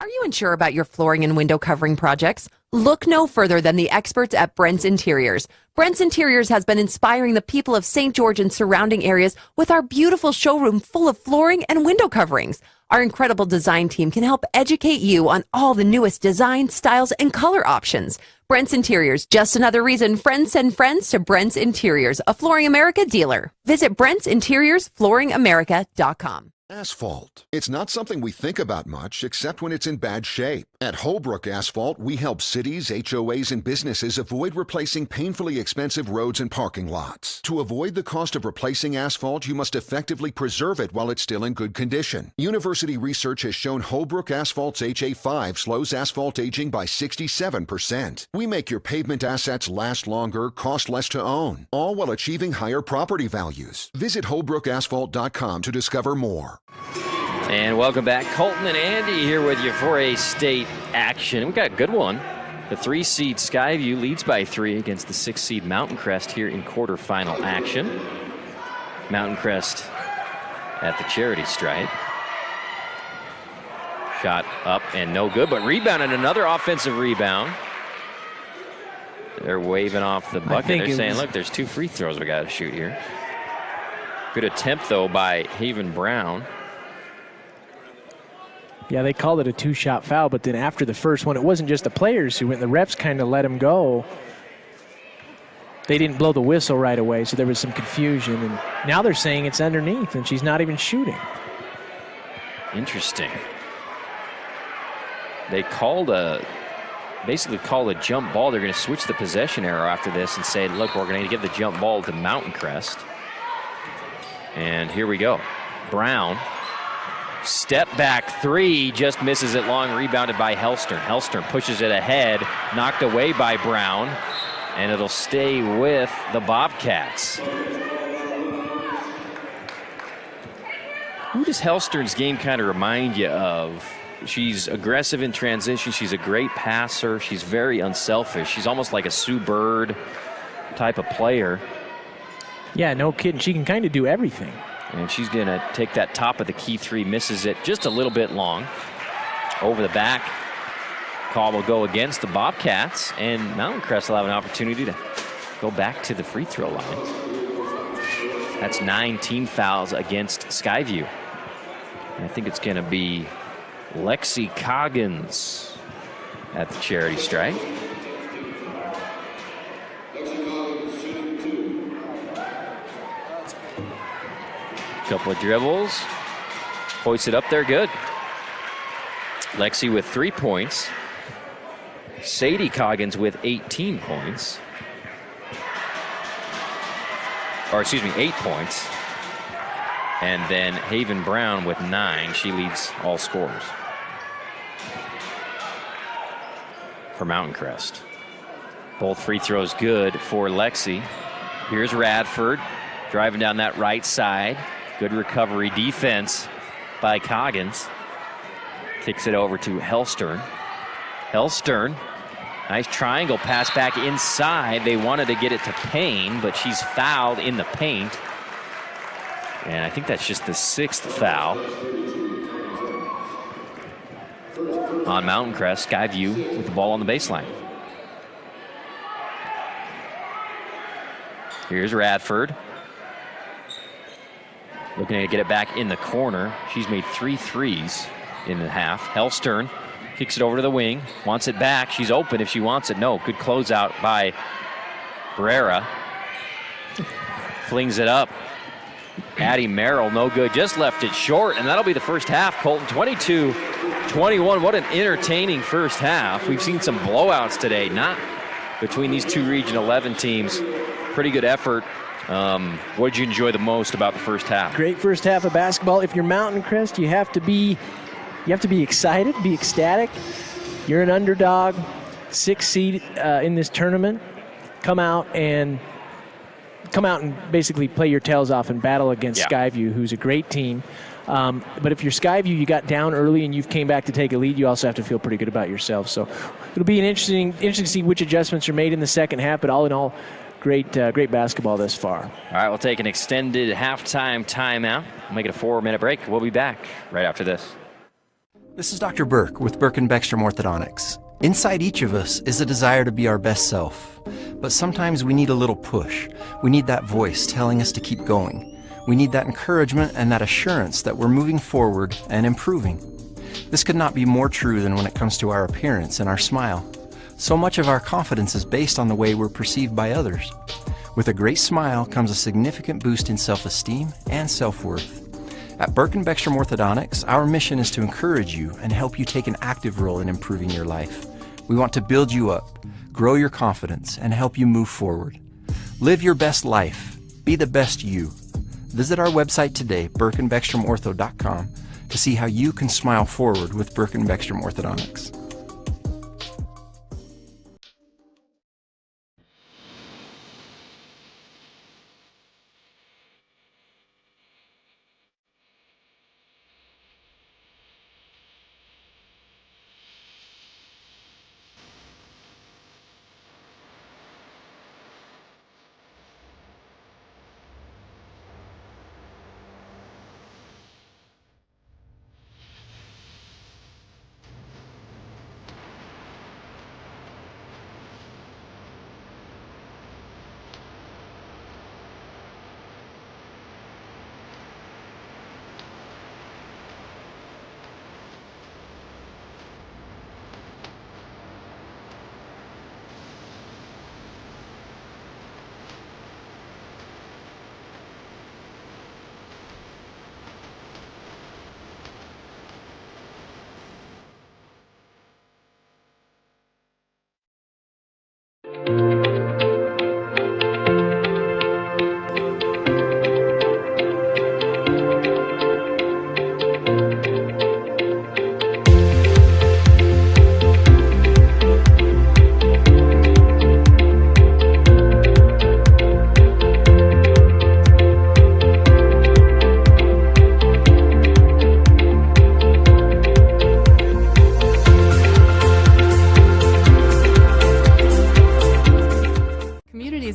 Are you unsure about your flooring and window covering projects? Look no further than the experts at Brent's Interiors. Brent's Interiors has been inspiring the people of St. George and surrounding areas with our beautiful showroom full of flooring and window coverings. Our incredible design team can help educate you on all the newest design, styles, and color options. Brent's Interiors, just another reason friends send friends to Brent's Interiors, a Flooring America dealer. Visit Brent'sInteriorsFlooringAmerica.com. Asphalt. It's not something we think about much, except when it's in bad shape. At Holbrook Asphalt, we help cities, HOAs, and businesses avoid replacing painfully expensive roads and parking lots. To avoid the cost of replacing asphalt, you must effectively preserve it while it's still in good condition. University research has shown Holbrook Asphalt's HA5 slows asphalt aging by 67%. We make your pavement assets last longer, cost less to own, all while achieving higher property values. Visit holbrookasphalt.com to discover more. And welcome back. Colton and Andy here with you for a state action. We got a good one. The 3-seed Skyview leads by 3 against the 6-seed Mountain Crest here in quarterfinal action. Mountain Crest at the charity stripe. Shot up and no good, but rebounded, another offensive rebound. They're waving off the bucket. They're saying, look, there's 2 free throws we got to shoot here. Good attempt, though, by Haven Brown. Yeah, they called it a 2-shot foul, but then after the first one, it wasn't just the players who went. The refs kind of let him go. They didn't blow the whistle right away, so there was some confusion. And now they're saying it's underneath, and she's not even shooting. Interesting. They basically called a jump ball. They're going to switch the possession arrow after this and say, look, we're going to give the jump ball to Mountain Crest. And here we go. Brown. Step back 3, just misses it long, rebounded by Hellstern. Hellstern pushes it ahead, knocked away by Brown, and it'll stay with the Bobcats. Who does Hellstern's game kind of remind you of? She's aggressive in transition. She's a great passer. She's very unselfish. She's almost like a Sue Bird type of player. Yeah, no kidding. She can kind of do everything. And she's going to take that top of the key 3, misses it just a little bit long. Over the back. Call will go against the Bobcats, and Mountain Crest will have an opportunity to go back to the free throw line. That's 9 team fouls against Skyview. And I think it's going to be Lexi Coggins at the charity strike. Couple of dribbles. Hoists it up there, good. Lexi with 3 points. Sadie Coggins with 18 points. Or excuse me, 8 points. And then Haven Brown with 9. She leads all scorers for Mountain Crest. Both free throws good for Lexi. Here's Radford driving down that right side. Good recovery defense by Coggins. Kicks it over to Hellstern. Hellstern, nice triangle pass back inside. They wanted to get it to Payne, but she's fouled in the paint. And I think that's just the 6th foul on Mountain Crest. Skyview with the ball on the baseline. Here's Radford. Looking to get it back in the corner. She's made 3 threes in the half. Hellstern kicks it over to the wing. Wants it back. She's open if she wants it. No, good closeout by Barrera. Flings it up. Addie Merrill, no good. Just left it short, and that'll be the first half. Colton, 22-21. What an entertaining first half. We've seen some blowouts today, not between these 2 Region 11 teams. Pretty good effort. What did you enjoy the most about the first half? Great first half of basketball. If you're Mountain Crest, you have to be excited, be ecstatic. You're an underdog, 6th seed in this tournament. Come out and basically play your tails off and battle against Skyview, who's a great team. But if you're Skyview, you got down early and you've came back to take a lead, you also have to feel pretty good about yourself. So it'll be interesting to see which adjustments are made in the second half. But all in all, great basketball thus far. All right, we'll take an extended halftime timeout. We'll make it a 4-minute break. We'll be back right after this. This is Dr. Burke with Burke & Beckstrom Orthodontics. Inside each of us is a desire to be our best self. But sometimes we need a little push. We need that voice telling us to keep going. We need that encouragement and that assurance that we're moving forward and improving. This could not be more true than when it comes to our appearance and our smile. So much of our confidence is based on the way we're perceived by others. With a great smile comes a significant boost in self-esteem and self-worth. At Burke and Beckstrom Orthodontics, our mission is to encourage you and help you take an active role in improving your life. We want to build you up, grow your confidence, and help you move forward. Live your best life. Be the best you. Visit our website today, burkeandbeckstromortho.com, to see how you can smile forward with Burke and Beckstrom Orthodontics.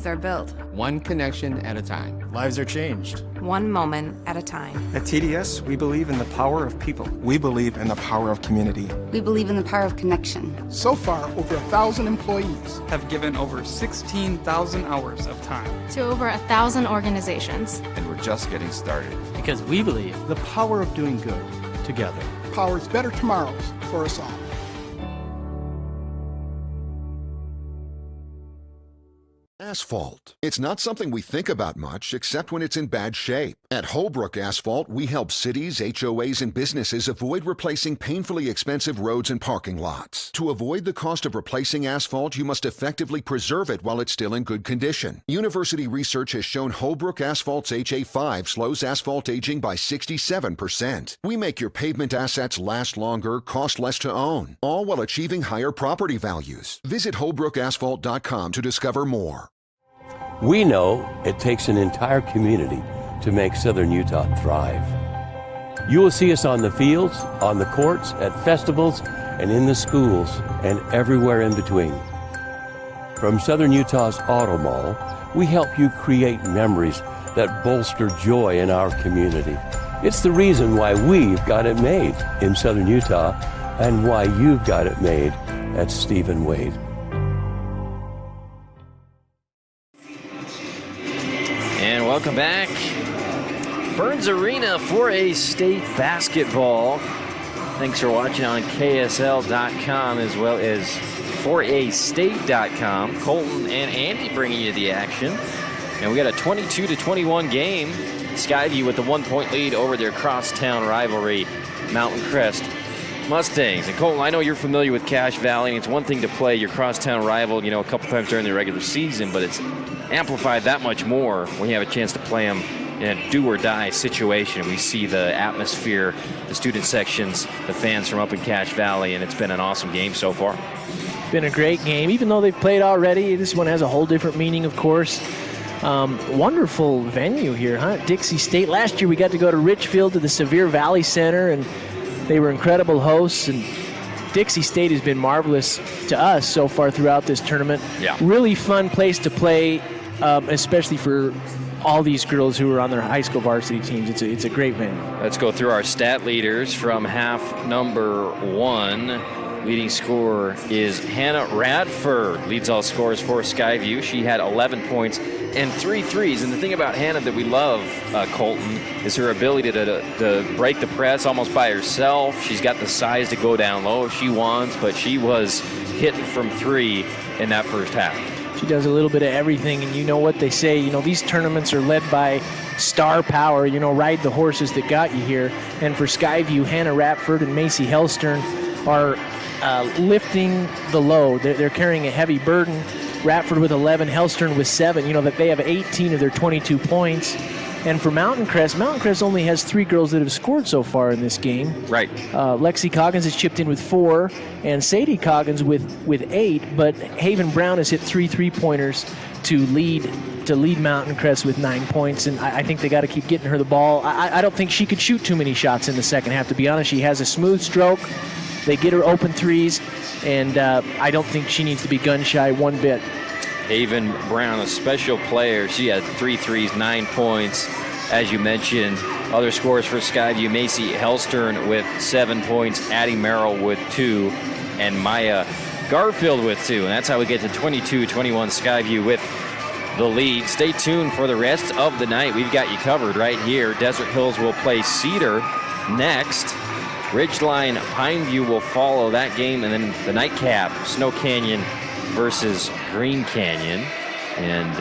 Are built one connection at a time. Lives are changed one moment at a time. At TDS, we believe in the power of people. We believe in the power of community. We believe in the power of connection. So far, over 1,000 employees have given over 16,000 hours of time to over 1,000 organizations. And we're just getting started. Because we believe the power of doing good together powers better tomorrows for us all. Asphalt. It's not something we think about much, except when it's in bad shape. At Holbrook Asphalt, we help cities, HOAs, and businesses avoid replacing painfully expensive roads and parking lots. To avoid the cost of replacing asphalt, you must effectively preserve it while it's still in good condition. University research has shown Holbrook Asphalt's HA5 slows asphalt aging by 67%. We make your pavement assets last longer, cost less to own, all while achieving higher property values. Visit holbrookasphalt.com to discover more. We know it takes an entire community to make Southern Utah thrive. You will see us on the fields, on the courts, at festivals, and in the schools, and everywhere in between. From Southern Utah's Auto Mall, we help you create memories that bolster joy in our community. It's the reason why we've got it made in Southern Utah and why you've got it made at Stephen Wade. And welcome back. Burns Arena 4A State Basketball. Thanks for watching on KSL.com as well as 4astate.com. Colton and Andy bringing you the action. And we got a 22-21 game. Skyview with the 1-point lead over their crosstown rivalry, Mountain Crest Mustangs. And Colton, I know you're familiar with Cache Valley, and it's one thing to play your crosstown rival, a couple times during the regular season, but it's amplified that much more when you have a chance to play them in a do-or-die situation. We see the atmosphere, the student sections, the fans from up in Cache Valley, and it's been an awesome game so far. Been a great game. Even though they've played already, this one has a whole different meaning, of course. Wonderful venue here, huh? Dixie State. Last year we got to go to Richfield to the Sevier Valley Center, and they were incredible hosts, and Dixie State has been marvelous to us so far throughout this tournament. Yeah. Really fun place to play, especially for all these girls who are on their high school varsity teams. It's a great venue. Let's go through our stat leaders from half number one. Leading scorer is Hannah Radford. Leads all scorers for Skyview. She had 11 points and 3 threes. And the thing about Hannah that we love, Colton, is her ability to break the press almost by herself. She's got the size to go down low if she wants, but she was hitting from 3 in that first half. She does a little bit of everything, and you know what they say, these tournaments are led by star power, ride the horses that got you here. And for Skyview, Hannah Ratford and Macy Hellstern are lifting the load. They're carrying a heavy burden. Ratford with 11, Hellstern with 7. That they have 18 of their 22 points. And for Mountain Crest only has 3 girls that have scored so far in this game. Right. Lexi Coggins has chipped in with 4, and Sadie Coggins with 8. But Haven Brown has hit 3 3-pointers to lead Mountain Crest with 9 points. And I think they got to keep getting her the ball. I don't think she could shoot too many shots in the second half, to be honest. She has a smooth stroke. They get her open threes, and I don't think she needs to be gun shy one bit. Haven Brown, a special player. She had 3 threes, 9 points. As you mentioned, other scores for Skyview, Macy Hellstern with 7 points, Addie Merrill with 2, and Maya Garfield with 2. And that's how we get to 22-21 Skyview with the lead. Stay tuned for the rest of the night. We've got you covered right here. Desert Hills will play Cedar next. Ridgeline Pineview will follow that game, and then the nightcap, Snow Canyon versus Green Canyon. And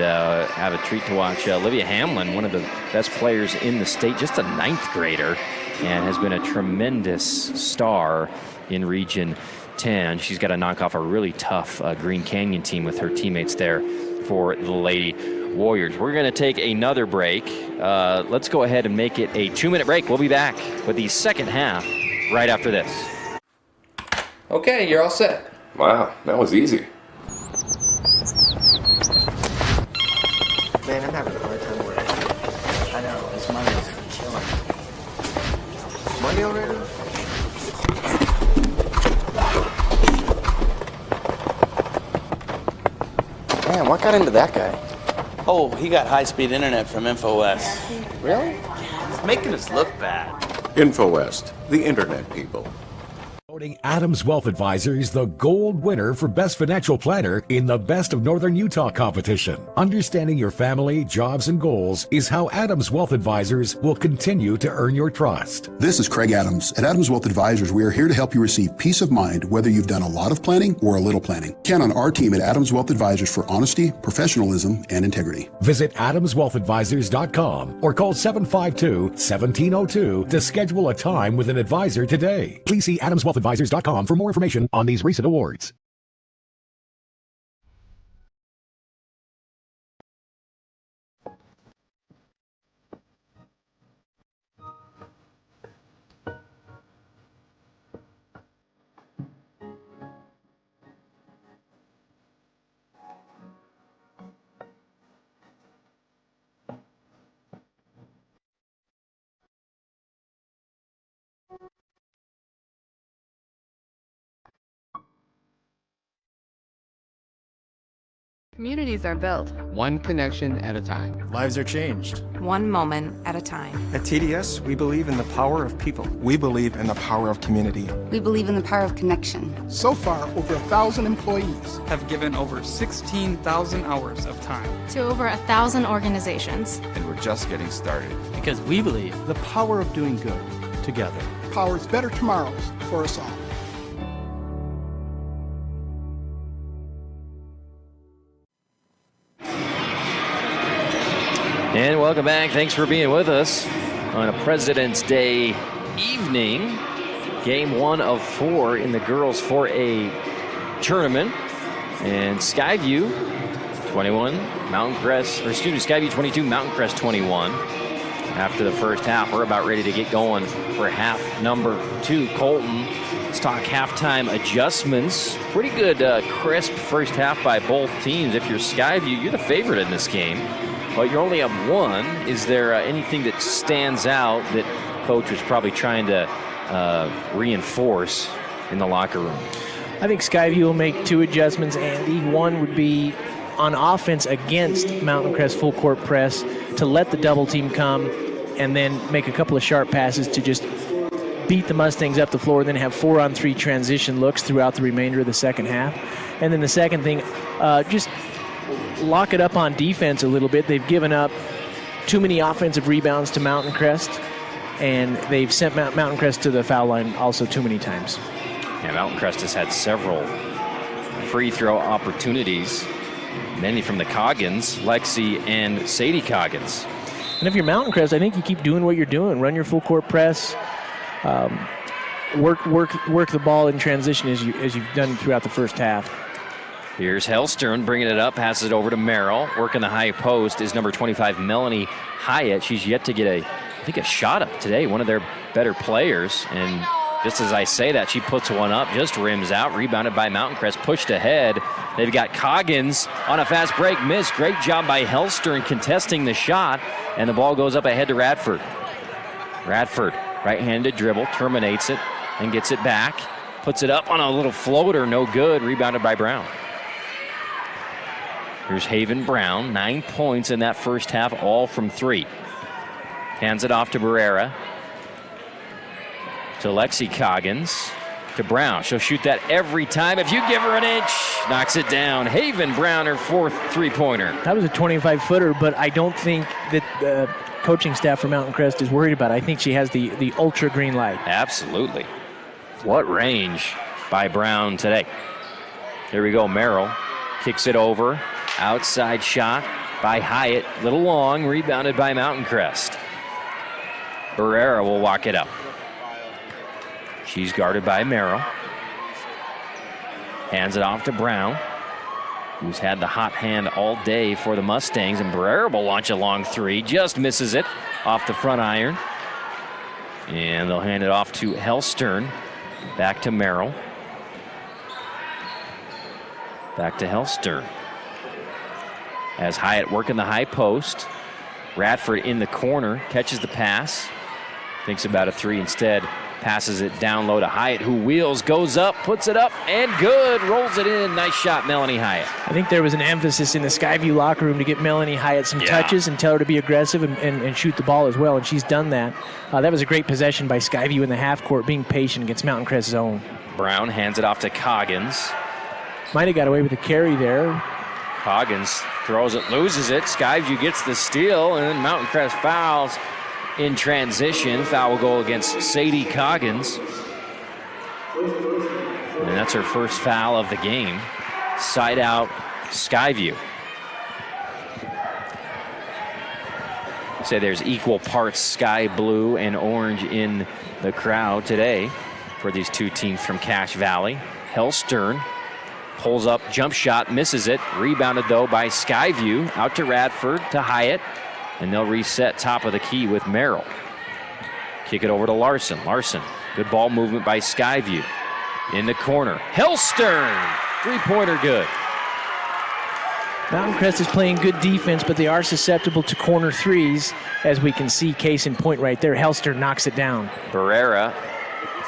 have a treat to watch Olivia Hamlin, one of the best players in the state, just a 9th grader, and has been a tremendous star in Region 10. She's got to knock off a really tough Green Canyon team with her teammates there for the Lady Warriors. We're going to take another break. Let's go ahead and make it a 2-minute break. We'll be back with the second half right after this. Okay, you're all set. Wow, that was easy. Man, I'm having a hard time working. I know, this Monday's killing me. Monday already? Man, what got into that guy? Oh, he got high-speed internet from InfoWest. Really? He's making us look bad. InfoWest, the internet people. Voting Adams Wealth Advisors the gold winner for Best Financial Planner in the Best of Northern Utah competition. Understanding your family, jobs, and goals is how Adams Wealth Advisors will continue to earn your trust. This is Craig Adams. At Adams Wealth Advisors, we are here to help you receive peace of mind whether you've done a lot of planning or a little planning. Count on our team at Adams Wealth Advisors for honesty, professionalism, and integrity. Visit adamswealthadvisors.com or call 752-1702 to schedule a time with an advisor today. Please see adamswealthadvisors.com for more information on these recent awards. Communities are built one connection at a time. Lives are changed one moment at a time. At TDS, we believe in the power of people. We believe in the power of community. We believe in the power of connection. So far, over 1,000 employees have given over 16,000 hours of time to over 1,000 organizations. And we're just getting started. Because we believe the power of doing good together powers better tomorrows for us all. And welcome back. Thanks for being with us on a President's Day evening. Game 1 of 4 in the girls 4A tournament. And Skyview 21, Skyview 22, Mountain Crest 21. After the first half, we're about ready to get going for half number 2. Colton, let's talk halftime adjustments. Pretty good crisp first half by both teams. If you're Skyview, you're the favorite in this game. But you're only up 1. Is there anything that stands out that Coach was probably trying to reinforce in the locker room? I think Skyview will make 2 adjustments, Andy. One would be on offense against Mountain Crest full court press to let the double team come and then make a couple of sharp passes to just beat the Mustangs up the floor and then have 4-on-3 transition looks throughout the remainder of the second half. And then the second thing, just lock it up on defense a little bit. They've given up too many offensive rebounds to Mountain Crest, and they've sent Mountain Crest to the foul line also too many times. Yeah, Mountain Crest has had several free throw opportunities Many from the Coggins, Lexi and Sadie Coggins. And if you're Mountain Crest, I think you keep doing what you're doing. Run your full court press. Work the ball in transition as you've done throughout the first half. Here's Hellstern bringing it up, passes it over to Merrill. Working the high post is number 25, Melanie Hyatt. She's yet to get a shot up today, one of their better players. And just as I say that, she puts one up, just rims out, rebounded by Mountain Crest, pushed ahead. They've got Coggins on a fast break, miss. Great job by Hellstern contesting the shot, and the ball goes up ahead to Radford. Radford, right-handed dribble, terminates it and gets it back. Puts it up on a little floater, no good, rebounded by Brown. Here's Haven Brown, 9 points in that first half, all from 3. Hands it off to Barrera. To Lexi Coggins. To Brown. She'll shoot that every time. If you give her an inch, knocks it down. Haven Brown, her 4th three-pointer. That was a 25-footer, but I don't think that the coaching staff for Mountain Crest is worried about it. I think she has the ultra green light. Absolutely. What range by Brown today. Here we go, Merrill. Kicks it over. Outside shot by Hyatt. Little long, rebounded by Mountain Crest. Barrera will walk it up. She's guarded by Merrill. Hands it off to Brown, who's had the hot hand all day for the Mustangs. And Barrera will launch a long 3. Just misses it off the front iron. And they'll hand it off to Hellstern. Back to Merrill. Back to Hellstern. As Hyatt working the high post. Radford in the corner, catches the pass. Thinks about a 3 instead. Passes it down low to Hyatt, who wheels, goes up, puts it up, and good. Rolls it in. Nice shot, Melanie Hyatt. I think there was an emphasis in the Skyview locker room to get Melanie Hyatt some touches and tell her to be aggressive and shoot the ball as well, and she's done that. That was a great possession by Skyview in the half court, being patient against Mountain Crest zone. Brown hands it off to Coggins. Might have got away with a carry there. Coggins throws it, loses it. Skyview gets the steal, and then Mountain Crest fouls in transition. Foul will go against Sadie Coggins. And that's her first foul of the game. Side out, Skyview. Say there's equal parts sky blue and orange in the crowd today for these two teams from Cache Valley. Hellstern pulls up, jump shot, misses it. Rebounded, though, by Skyview. Out to Radford, to Hyatt. And they'll reset top of the key with Merrill. Kick it over to Larson. Larson, good ball movement by Skyview. In the corner, Hellstern. 3-pointer good. Mountain Crest is playing good defense, but they are susceptible to corner 3s, as we can see, case in point right there. Hellstern knocks it down. Barrera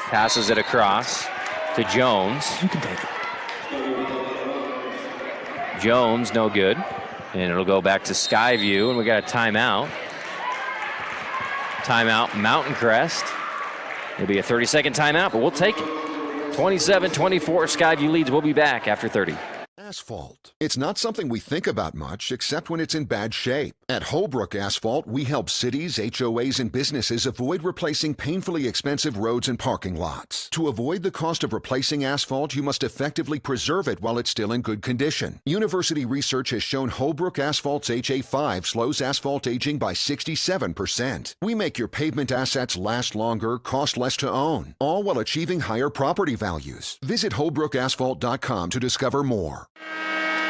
passes it across to Jones. You can take it. Jones, no good. And it'll go back to Skyview, and we got a timeout. Timeout, Mountain Crest. It'll be a 30-second timeout, but we'll take it. 27-24, Skyview leads. We'll be back after 30. Asphalt. It's not something we think about much, except when it's in bad shape. At Holbrook Asphalt, we help cities, HOAs, and businesses avoid replacing painfully expensive roads and parking lots. To avoid the cost of replacing asphalt, you must effectively preserve it while it's still in good condition. University research has shown Holbrook Asphalt's HA5 slows asphalt aging by 67%. We make your pavement assets last longer, cost less to own, all while achieving higher property values. Visit holbrookasphalt.com to discover more.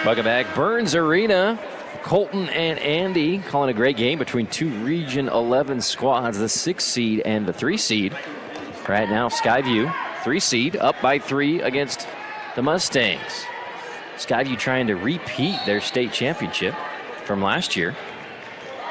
Welcome back. Burns Arena. Colton and Andy calling a great game between two Region 11 squads, the 6 seed and the 3 seed. Right now, Skyview, 3 seed, up by 3 against the Mustangs. Skyview trying to repeat their state championship from last year.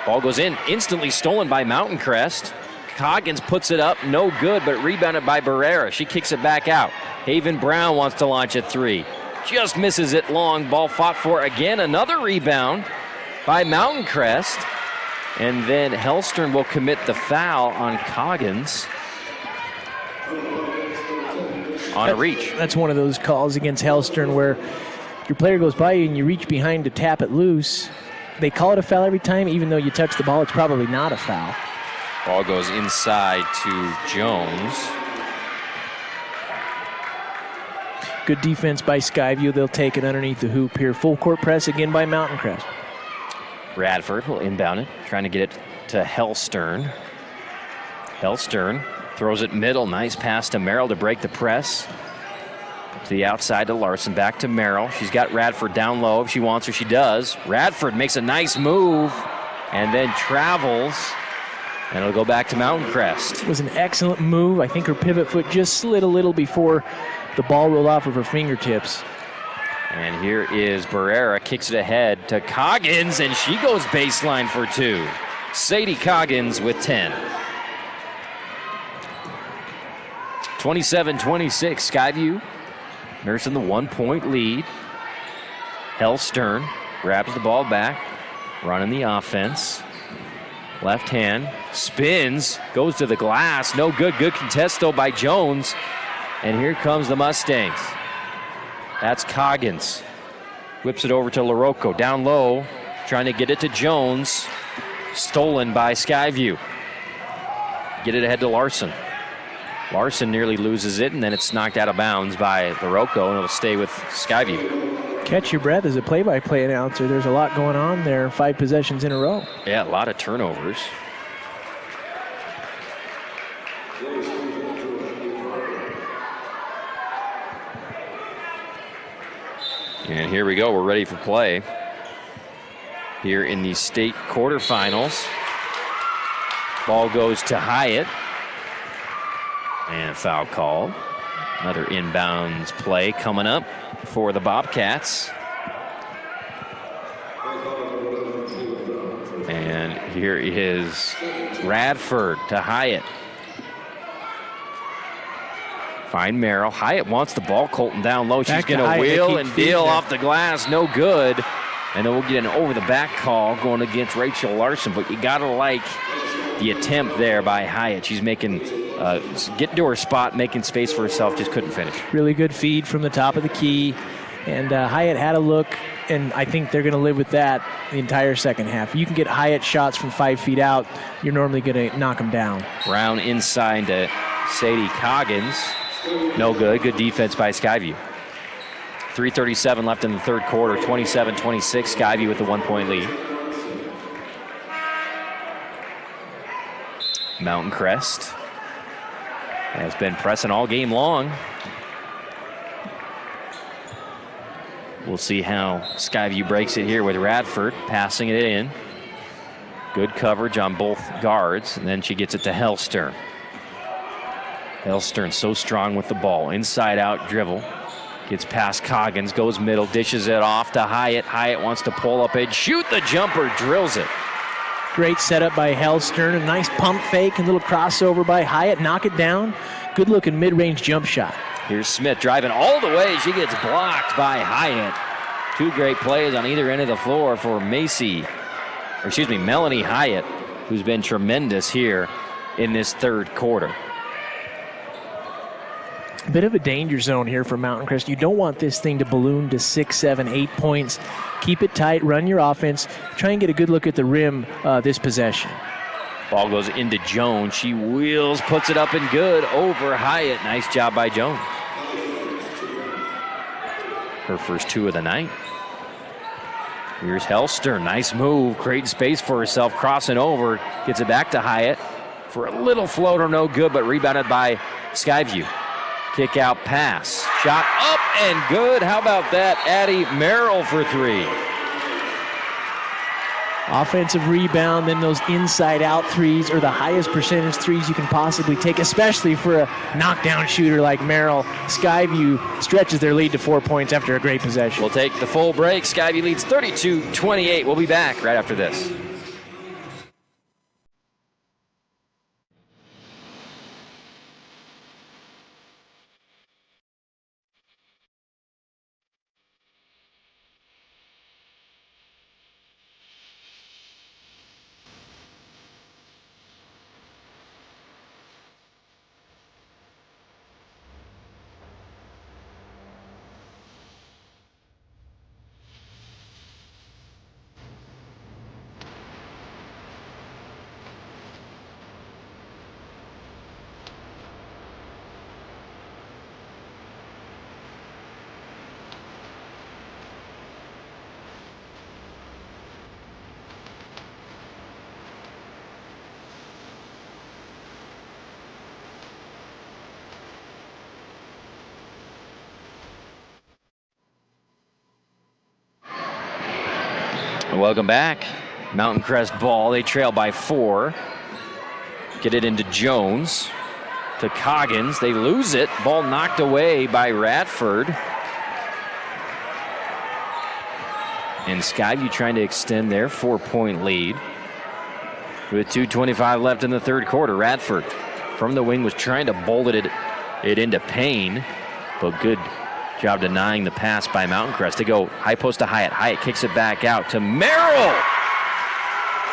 Ball goes in, instantly stolen by Mountain Crest. Coggins puts it up, no good, but rebounded by Barrera. She kicks it back out. Haven Brown wants to launch a 3. Just misses it long. Ball fought for again. Another rebound by Mountain Crest. And then Hellstern will commit the foul on Coggins on a reach. That's one of those calls against Hellstern where your player goes by you and you reach behind to tap it loose. They call it a foul every time, even though you touch the ball. It's probably not a foul. Ball goes inside to Jones. Good defense by Skyview. They'll take it underneath the hoop here. Full court press again by Mountain Crest. Radford will inbound it, trying to get it to Hellstern. Hellstern throws it middle. Nice pass to Merrill to break the press. To the outside to Larson. Back to Merrill. She's got Radford down low. If she wants her, she does. Radford makes a nice move and then travels. And it'll go back to Mountain Crest. It was an excellent move. I think her pivot foot just slid a little before the ball rolled off of her fingertips. And here is Barrera, kicks it ahead to Coggins, and she goes baseline for 2. Sadie Coggins with 10. 27-26, Skyview nursing the 1-point lead. Hellstern grabs the ball back, running the offense. Left hand, spins, goes to the glass. No good. Good contest, though, by Jones. And here comes the Mustangs. That's Coggins. Whips it over to LaRocco. Down low, trying to get it to Jones. Stolen by Skyview. Get it ahead to Larson. Larson nearly loses it, and then it's knocked out of bounds by LaRocco, and it'll stay with Skyview. Catch your breath as a play-by-play announcer. There's a lot going on there. 5 possessions in a row. Yeah, a lot of turnovers. And here we go. We're ready for play here in the state quarterfinals. Ball goes to Hyatt. And a foul call. Another inbounds play coming up for the Bobcats. And here is Radford to Hyatt. Find Merrill. Hyatt wants the ball. Colton down low. She's going to wheel and deal off the glass. No good. And then we'll get an over-the-back call going against Rachel Larson. But you got to like the attempt there by Hyatt. She's making, getting to her spot, making space for herself, just couldn't finish. Really good feed from the top of the key. And Hyatt had a look, and I think they're going to live with that the entire second half. You can get Hyatt shots from 5 feet out, you're normally going to knock them down. Brown inside to Sadie Coggins. No good. Good defense by Skyview. 3:37 left in the third quarter. 27-26. Skyview with the 1-point lead. Mountain Crest has been pressing all game long. We'll see how Skyview breaks it here with Radford passing it in. Good coverage on both guards, and then she gets it to Hellstern. Hellstern so strong with the ball. Inside out dribble. Gets past Coggins, goes middle, dishes it off to Hyatt. Hyatt wants to pull up and shoot the jumper, drills it. Great setup by Hellstern. A nice pump fake and little crossover by Hyatt. Knock it down. Good looking mid-range jump shot. Here's Smith driving all the way. She gets blocked by Hyatt. 2 great plays on either end of the floor for Melanie Hyatt, who's been tremendous here in this third quarter. A bit of a danger zone here for Mountain Crest. You don't want this thing to balloon to 6, 7, 8 points. Keep it tight, run your offense. Try and get a good look at the rim this possession. Ball goes into Jones. She wheels, puts it up and good over Hyatt. Nice job by Jones. Her first 2 of the night. Here's Hellstern. Nice move, creating space for herself, crossing over. Gets it back to Hyatt for a little floater, no good, but rebounded by Skyview. Kick out pass. Shot up and good. How about that? Addie Merrill for 3. Offensive rebound, then those inside-out threes are the highest percentage threes you can possibly take, especially for a knockdown shooter like Merrill. Skyview stretches their lead to 4 points after a great possession. We'll take the full break. Skyview leads 32-28. We'll be back right after this. Welcome back. Mountain Crest ball. They trail by 4. Get it into Jones. To Coggins. They lose it. Ball knocked away by Radford. And Skyview trying to extend their 4-point lead. With 2:25 left in the third quarter. Radford from the wing was trying to bolt it into Payne. But good job denying the pass by Mountain Crest. They go high post to Hyatt. Hyatt kicks it back out to Merrill.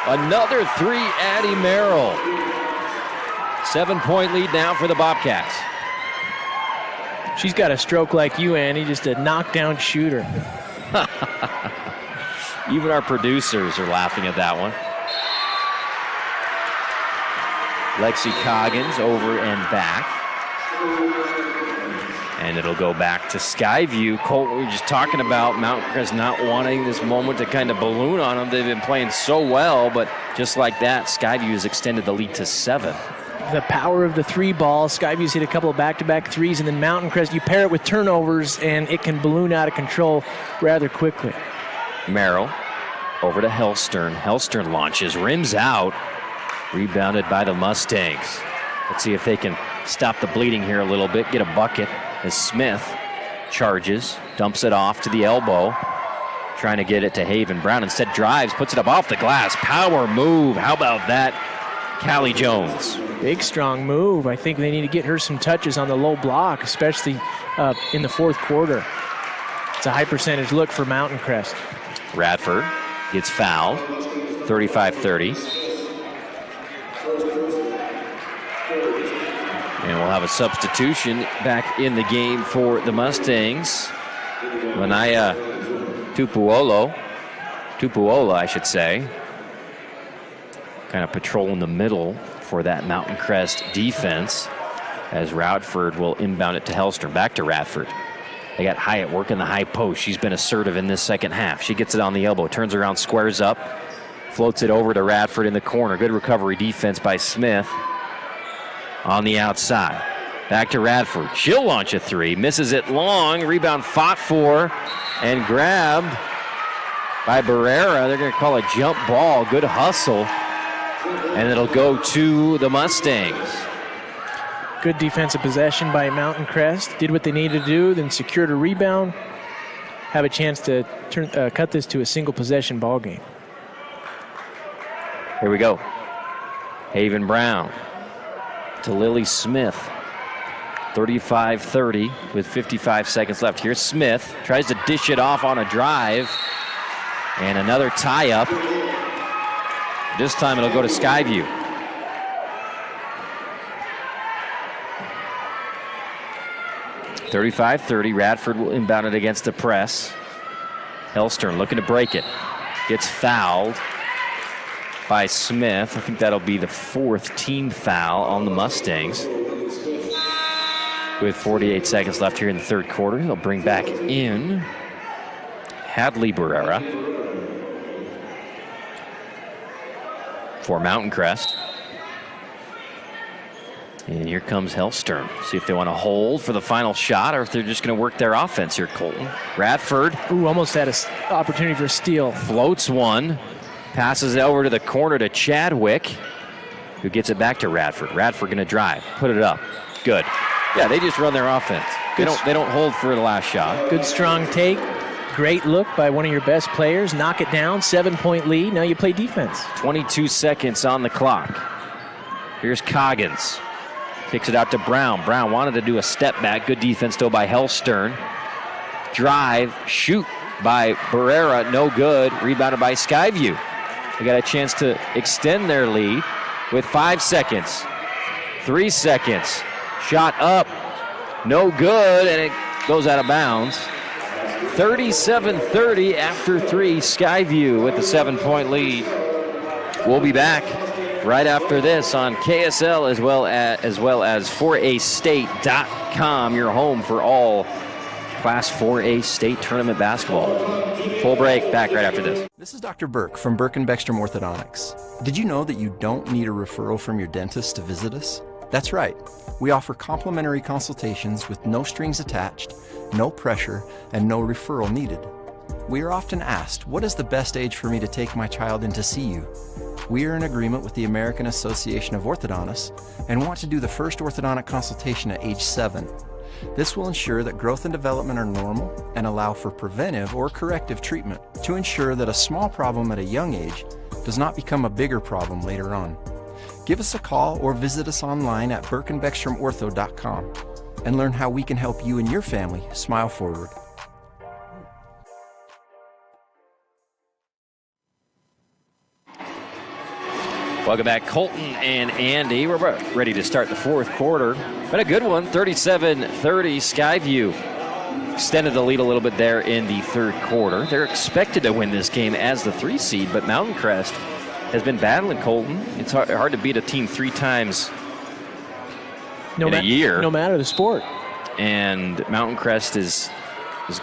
Another 3, Addie Merrill. 7-point lead now for the Bobcats. She's got a stroke like you, Annie, just a knockdown shooter. Even our producers are laughing at that one. Lexi Coggins over and back. And it'll go back to Skyview. Colt, we were just talking about Mountain Crest not wanting this moment to kind of balloon on them. They've been playing so well, but just like that, Skyview has extended the lead to 7. The power of the 3 ball. Skyview's hit a couple of back-to-back threes, and then Mountain Crest, you pair it with turnovers, and it can balloon out of control rather quickly. Merrill over to Hellstern. Hellstern launches, rims out. Rebounded by the Mustangs. Let's see if they can stop the bleeding here a little bit, get a bucket as Smith charges, dumps it off to the elbow, trying to get it to Haven Brown. Instead drives, puts it up off the glass. Power move. How about that, Callie Jones? Big, strong move. I think they need to get her some touches on the low block, especially in the fourth quarter. It's a high percentage look for Mountain Crest. Radford gets fouled, 35-30. And we'll have a substitution back in the game for the Mustangs. Lanaya Tupuola, I should say. Kind of patrolling the middle for that Mountain Crest defense as Radford will inbound it to Hellstrom. Back to Radford. They got Hyatt working the high post. She's been assertive in this second half. She gets it on the elbow, turns around, squares up, floats it over to Radford in the corner. Good recovery defense by Smith on the outside. Back to Radford. She'll launch a 3, misses it long. Rebound fought for and grabbed by Barrera. They're going to call a jump ball. Good hustle. And it'll go to the Mustangs. Good defensive possession by Mountain Crest. Did what they needed to do, then secured a rebound. Have a chance to cut this to a single possession ball game. Here we go. Haven Brown to Lily Smith. 35-30 with 55 seconds left. Here's Smith. Tries to dish it off on a drive. And another tie-up. This time it'll go to Skyview. (35-30). Radford will inbound it against the press. Hellstern looking to break it. Gets fouled by Smith. I think that'll be the 4th team foul on the Mustangs. With 48 seconds left here in the third quarter, they'll bring back in Hadley Barrera for Mountain Crest. And here comes Hellstern. See if they want to hold for the final shot or if they're just going to work their offense here, Colton. Radford. Ooh, almost had an opportunity for a steal. Floats one. Passes it over to the corner to Chadwick, who gets it back to Radford. Radford going to drive. Put it up. Good. Yeah, they just run their offense. They don't hold for the last shot. Good strong take. Great look by one of your best players. Knock it down. 7-point lead. Now you play defense. 22 seconds on the clock. Here's Coggins. Kicks it out to Brown. Brown wanted to do a step back. Good defense, though, by Hellstern. Drive, shoot by Barrera. No good. Rebounded by Skyview. They got a chance to extend their lead with 5 seconds. 3 seconds. Shot up. No good, and it goes out of bounds. 37-30 after 3. Skyview with the 7-point lead. We'll be back right after this on KSL as well as 4astate.com, your home for all Class 4A state tournament basketball. Full break, back right after this. This is Dr. Burke from Burke and Beckstrom Orthodontics. Did you know that you don't need a referral from your dentist to visit us? That's right. We offer complimentary consultations with no strings attached, no pressure, and no referral needed. We are often asked, what is the best age for me to take my child in to see you? We are in agreement with the American Association of Orthodontists and want to do the first orthodontic consultation at age 7. This will ensure that growth and development are normal and allow for preventive or corrective treatment to ensure that a small problem at a young age does not become a bigger problem later on. Give us a call or visit us online at BurkeandBeckstromOrtho.com and learn how we can help you and your family smile forward. Welcome back, Colton and Andy. We're ready to start the fourth quarter. But a good one, 37-30. Skyview extended the lead a little bit there in the third quarter. They're expected to win this game as the 3 seed, but Mountain Crest has been battling Colton. It's hard to beat a team 3 times in a year. No matter the sport. And Mountain Crest has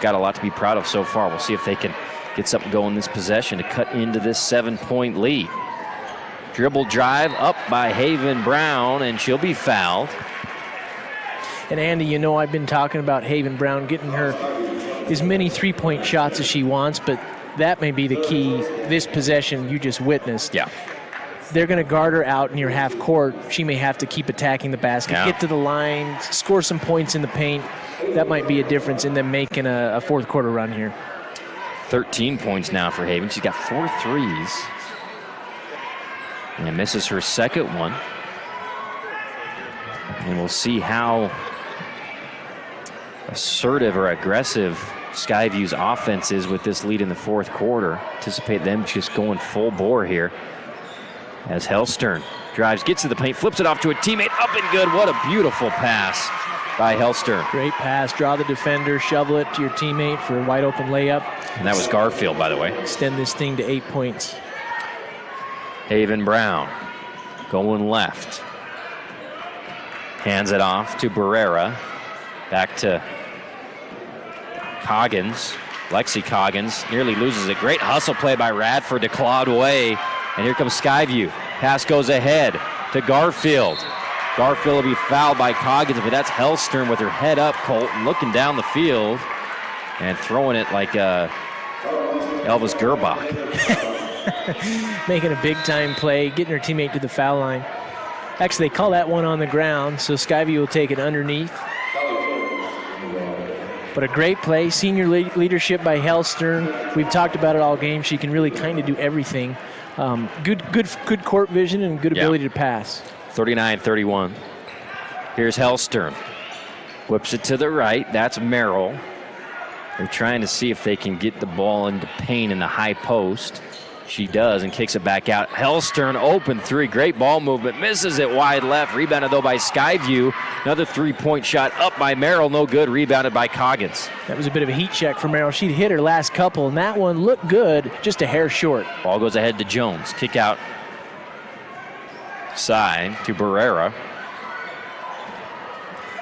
got a lot to be proud of so far. We'll see if they can get something going this possession to cut into this 7-point lead. Dribble drive up by Haven Brown, and she'll be fouled. And Andy, you know I've been talking about Haven Brown getting her as many 3-point shots as she wants, but that may be the key this possession you just witnessed. Yeah. They're going to guard her out near half court. She may have to keep attacking the basket, get to the line, score some points in the paint. That might be a difference in them making a fourth quarter run here. 13 points now for Haven. She's got 4 threes. And misses her second one. And we'll see how assertive or aggressive Skyview's offense is with this lead in the fourth quarter. Anticipate them just going full bore here. As Hellstern drives, gets to the paint, flips it off to a teammate, up and good. What a beautiful pass by Hellstern. Great pass, draw the defender, shovel it to your teammate for a wide open layup. And that was Garfield, by the way. Extend this thing to 8 points. Haven Brown going left. Hands it off to Barrera. Back to Coggins. Lexi Coggins nearly loses it. Great hustle play by Radford to claw it away. And here comes Skyview. Pass goes ahead to Garfield. Garfield will be fouled by Coggins, but that's Hellstern with her head up, Colton, looking down the field and throwing it like Elvis Gerbach. Making a big-time play, getting her teammate to the foul line. Actually, they call that one on the ground, so Skyview will take it underneath. But a great play, senior leadership by Hellstern. We've talked about it all game. She can really kind of do everything. Good court vision and good ability to pass. 39-31. Here's Hellstern. Whips it to the right. That's Merrill. They're trying to see if they can get the ball into paint in the high post. She does and kicks it back out. Hellstern open 3. Great ball movement. Misses it wide left. Rebounded, though, by Skyview. Another 3-point shot up by Merrill. No good. Rebounded by Coggins. That was a bit of a heat check for Merrill. She'd hit her last couple, and that one looked good, just a hair short. Ball goes ahead to Jones. Kick out side to Barrera.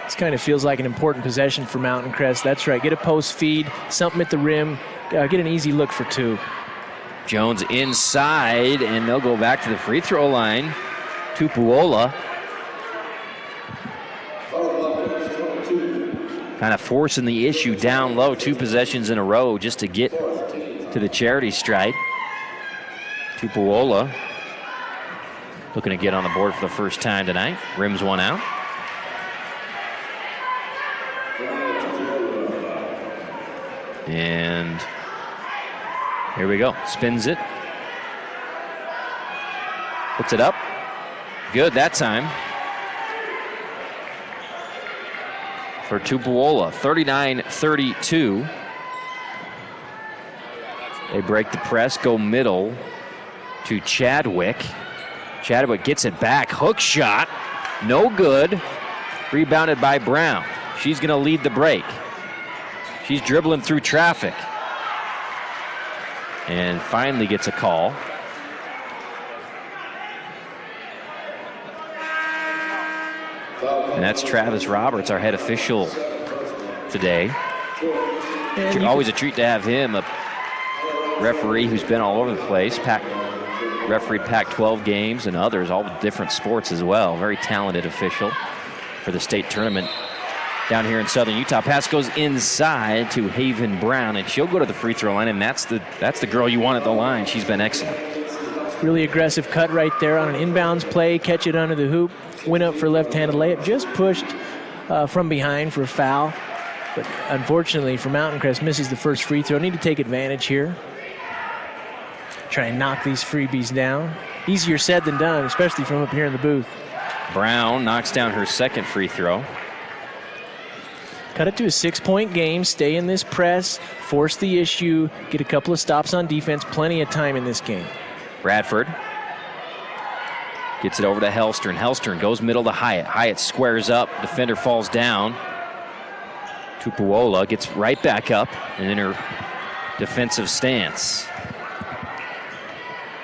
This kind of feels like an important possession for Mountain Crest. That's right. Get a post feed, something at the rim, get an easy look for 2. Jones inside, and they'll go back to the free throw line. Tupuola. Kind of forcing the issue down low. 2 possessions in a row just to get to the charity stripe. Tupuola looking to get on the board for the first time tonight. Rims one out. And here we go. Spins it. Puts it up. Good that time. For Tupuola, 39-32. They break the press, go middle to Chadwick. Chadwick gets it back. Hook shot. No good. Rebounded by Brown. She's going to lead the break. She's dribbling through traffic. And finally gets a call. And that's Travis Roberts, our head official today. Always a treat to have him, a referee who's been all over the place. Refereed Pac-12 games and others, all different sports as well. Very talented official for the state tournament down here in Southern Utah. Pass goes inside to Haven Brown, and she'll go to the free throw line, and that's the girl you want at the line. She's been excellent. Really aggressive cut right there on an inbounds play, catch it under the hoop, went up for left-handed layup, just pushed from behind for a foul. But unfortunately for Mountain Crest, misses the first free throw. Need to take advantage here. Try and knock these freebies down. Easier said than done, especially from up here in the booth. Brown knocks down her second free throw. Cut it to a 6-point game, stay in this press, force the issue, get a couple of stops on defense, plenty of time in this game. Bradford gets it over to Hellstern. Hellstern goes middle to Hyatt. Hyatt squares up, defender falls down. Tupuola gets right back up and in her defensive stance.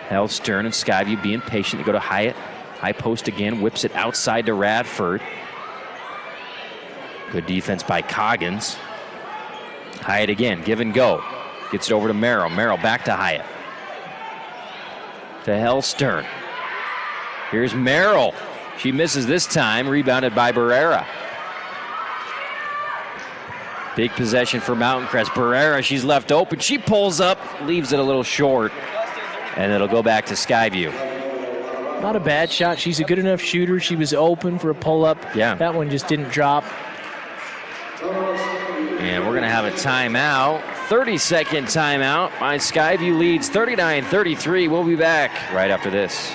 Hellstern and Skyview being patient to go to Hyatt. High post again, whips it outside to Radford. Good defense by Coggins. Hyatt again, give and go. Gets it over to Merrill. Merrill back to Hyatt. To Hellstern. Here's Merrill. She misses this time, rebounded by Barrera. Big possession for Mountain Crest. Barrera, she's left open. She pulls up, leaves it a little short, and it'll go back to Skyview. Not a bad shot. She's a good enough shooter. She was open for a pull-up. Yeah. That one just didn't drop. And we're going to have a timeout. 30-second timeout. My Skyview leads 39-33. We'll be back right after this.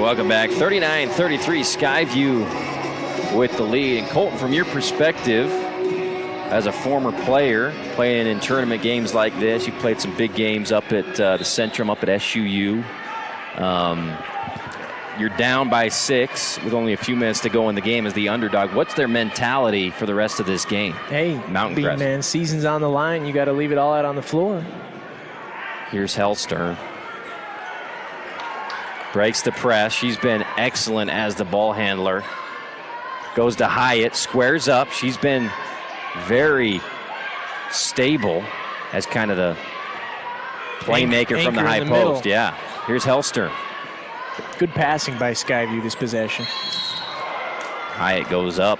Welcome back. 39-33, Skyview with the lead. And Colton, from your perspective, as a former player playing in tournament games like this, you played some big games up at the Centrum, up at SUU. You're down by 6 with only a few minutes to go in the game as the underdog. What's their mentality for the rest of this game? Hey, Mountain Crest. Man, season's on the line. You got to leave it all out on the floor. Here's Hellstern. Breaks the press. She's been excellent as the ball handler. Goes to Hyatt, squares up. She's been very stable as kind of the playmaker from the high post. Yeah. Here's Hellstern. Good passing by Skyview this possession. Hyatt goes up,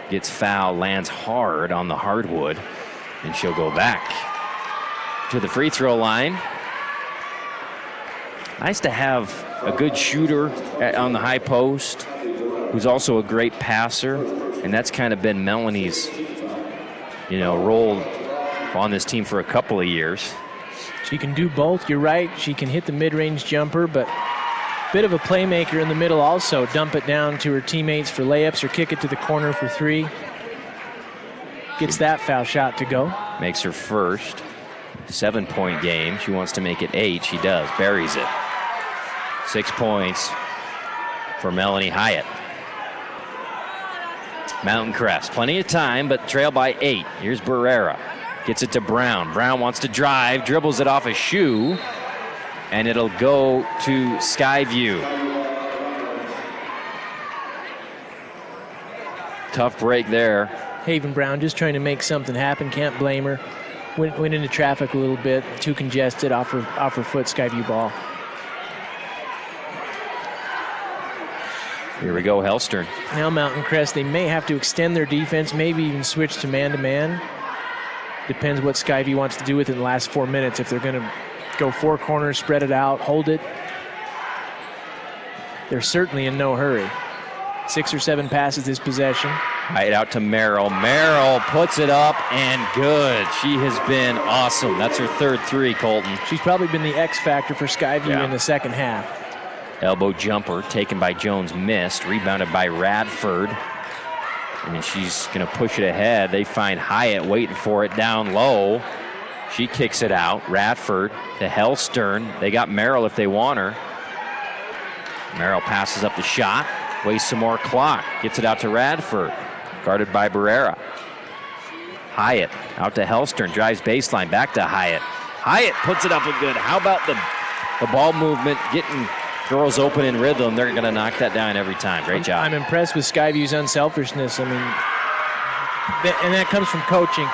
gets fouled, lands hard on the hardwood, and she'll go back to the free throw line. Nice to have a good shooter on the high post who's also a great passer, and that's kind of been Melanie's, role on this team for a couple of years. She can do both. You're right. She can hit the mid-range jumper, but bit of a playmaker in the middle also. Dump it down to her teammates for layups or kick it to the corner for 3. Gets that foul shot to go. Makes her first 7-point game. She wants to make it 8. She does. Buries it. 6 points for Melanie Hyatt. Mountain Crest. Plenty of time, but trail by 8. Here's Barrera. Gets it to Brown. Brown wants to drive, dribbles it off a shoe, and it'll go to Skyview. Tough break there. Haven Brown just trying to make something happen. Can't blame her. Went into traffic a little bit. Too congested. Off her foot. Skyview ball. Here we go, Hellstern. Now Mountain Crest, they may have to extend their defense, maybe even switch to man-to-man. Depends what Skyview wants to do with it in the last 4 minutes. If they're going to go 4 corners, spread it out, hold it. They're certainly in no hurry. 6 or 7 passes this possession. Right out to Merrill. Merrill puts it up and good. She has been awesome. That's her 3rd 3, Colton. She's probably been the X factor for Skyview in the second half. Elbow jumper taken by Jones, missed. Rebounded by Radford. And she's going to push it ahead. They find Hyatt waiting for it down low. She kicks it out. Radford to Hellstern. They got Merrill if they want her. Merrill passes up the shot, wastes some more clock, gets it out to Radford, guarded by Barrera. Hyatt out to Hellstern, drives baseline, back to Hyatt. Hyatt puts it up with good. How about the ball movement, getting girls open in rhythm? They're going to knock that down every time. Great job. I'm impressed with Skyview's unselfishness. I mean, and that comes from coaching.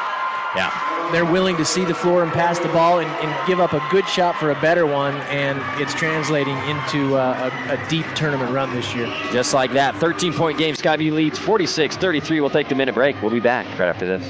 Yeah. They're willing to see the floor and pass the ball and give up a good shot for a better one, and it's translating into a deep tournament run this year. Just like that, 13-point game. Skyview leads 46-33. We'll take the minute break. We'll be back right after this.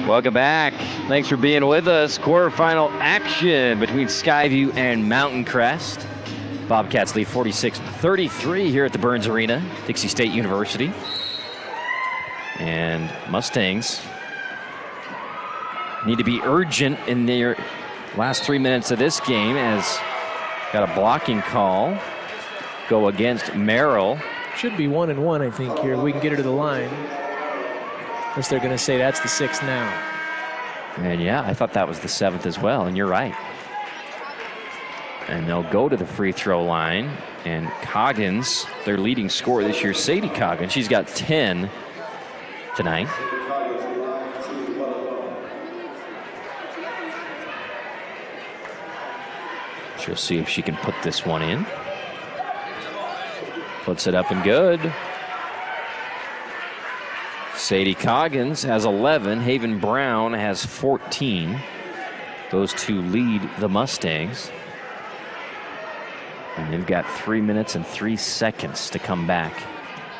Welcome back. Thanks for being with us. Quarterfinal action between Skyview and Mountain Crest. Bobcats lead 46-33 here at the Burns Arena, Dixie State University. And Mustangs need to be urgent in their last 3 minutes of this game, as got a blocking call go against Merrill. Should be 1-1, I think, here. We can get her to the line. Unless they're going to say that's the 6th now. And yeah, I thought that was the 7th as well, and you're right. And they'll go to the free throw line. And Coggins, their leading scorer this year, Sadie Coggins, she's got 10 tonight. She'll see if she can put this one in. Puts it up and good. Sadie Coggins has 11. Haven Brown has 14. Those two lead the Mustangs. And they've got 3 minutes and 3 seconds to come back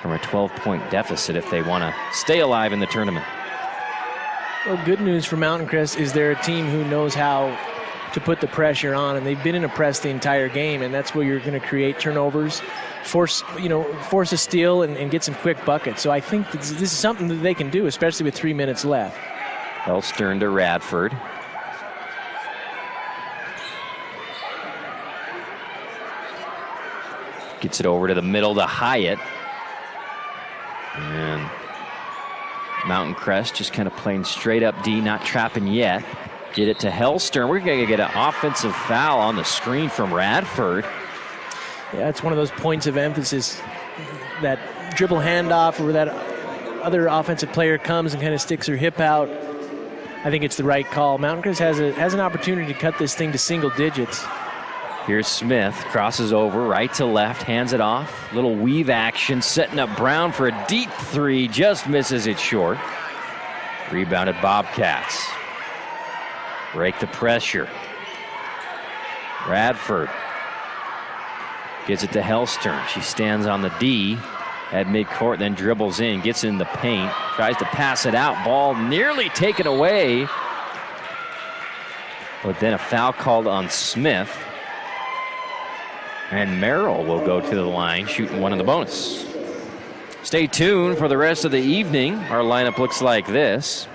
from a 12-point deficit if they want to stay alive in the tournament. Well, good news for Mountain Crest is they're a team who knows how to put the pressure on, and they've been in a press the entire game, and that's where you're going to create turnovers, force a steal, and get some quick buckets. So I think this is something that they can do, especially with 3 minutes left. Hellstern to Radford. Gets it over to the middle to Hyatt. And Mountain Crest just kind of playing straight up D, not trapping yet. Get it to Hellstern. We're going to get an offensive foul on the screen from Radford. Yeah, it's one of those points of emphasis, that dribble handoff where that other offensive player comes and kind of sticks her hip out. I think it's the right call. Mountain Crest has an opportunity to cut this thing to single digits. Here's Smith, crosses over right to left, hands it off. Little weave action, setting up Brown for a deep three, just misses it short. Rebounded Bobcats. Break the pressure. Radford gets it to Hellstern. She stands on the D at midcourt, then dribbles in, gets in the paint, tries to pass it out. Ball nearly taken away. But then a foul called on Smith. And Merrill will go to the line, shooting one in the bonus. Stay tuned for the rest of the evening. Our lineup looks like this.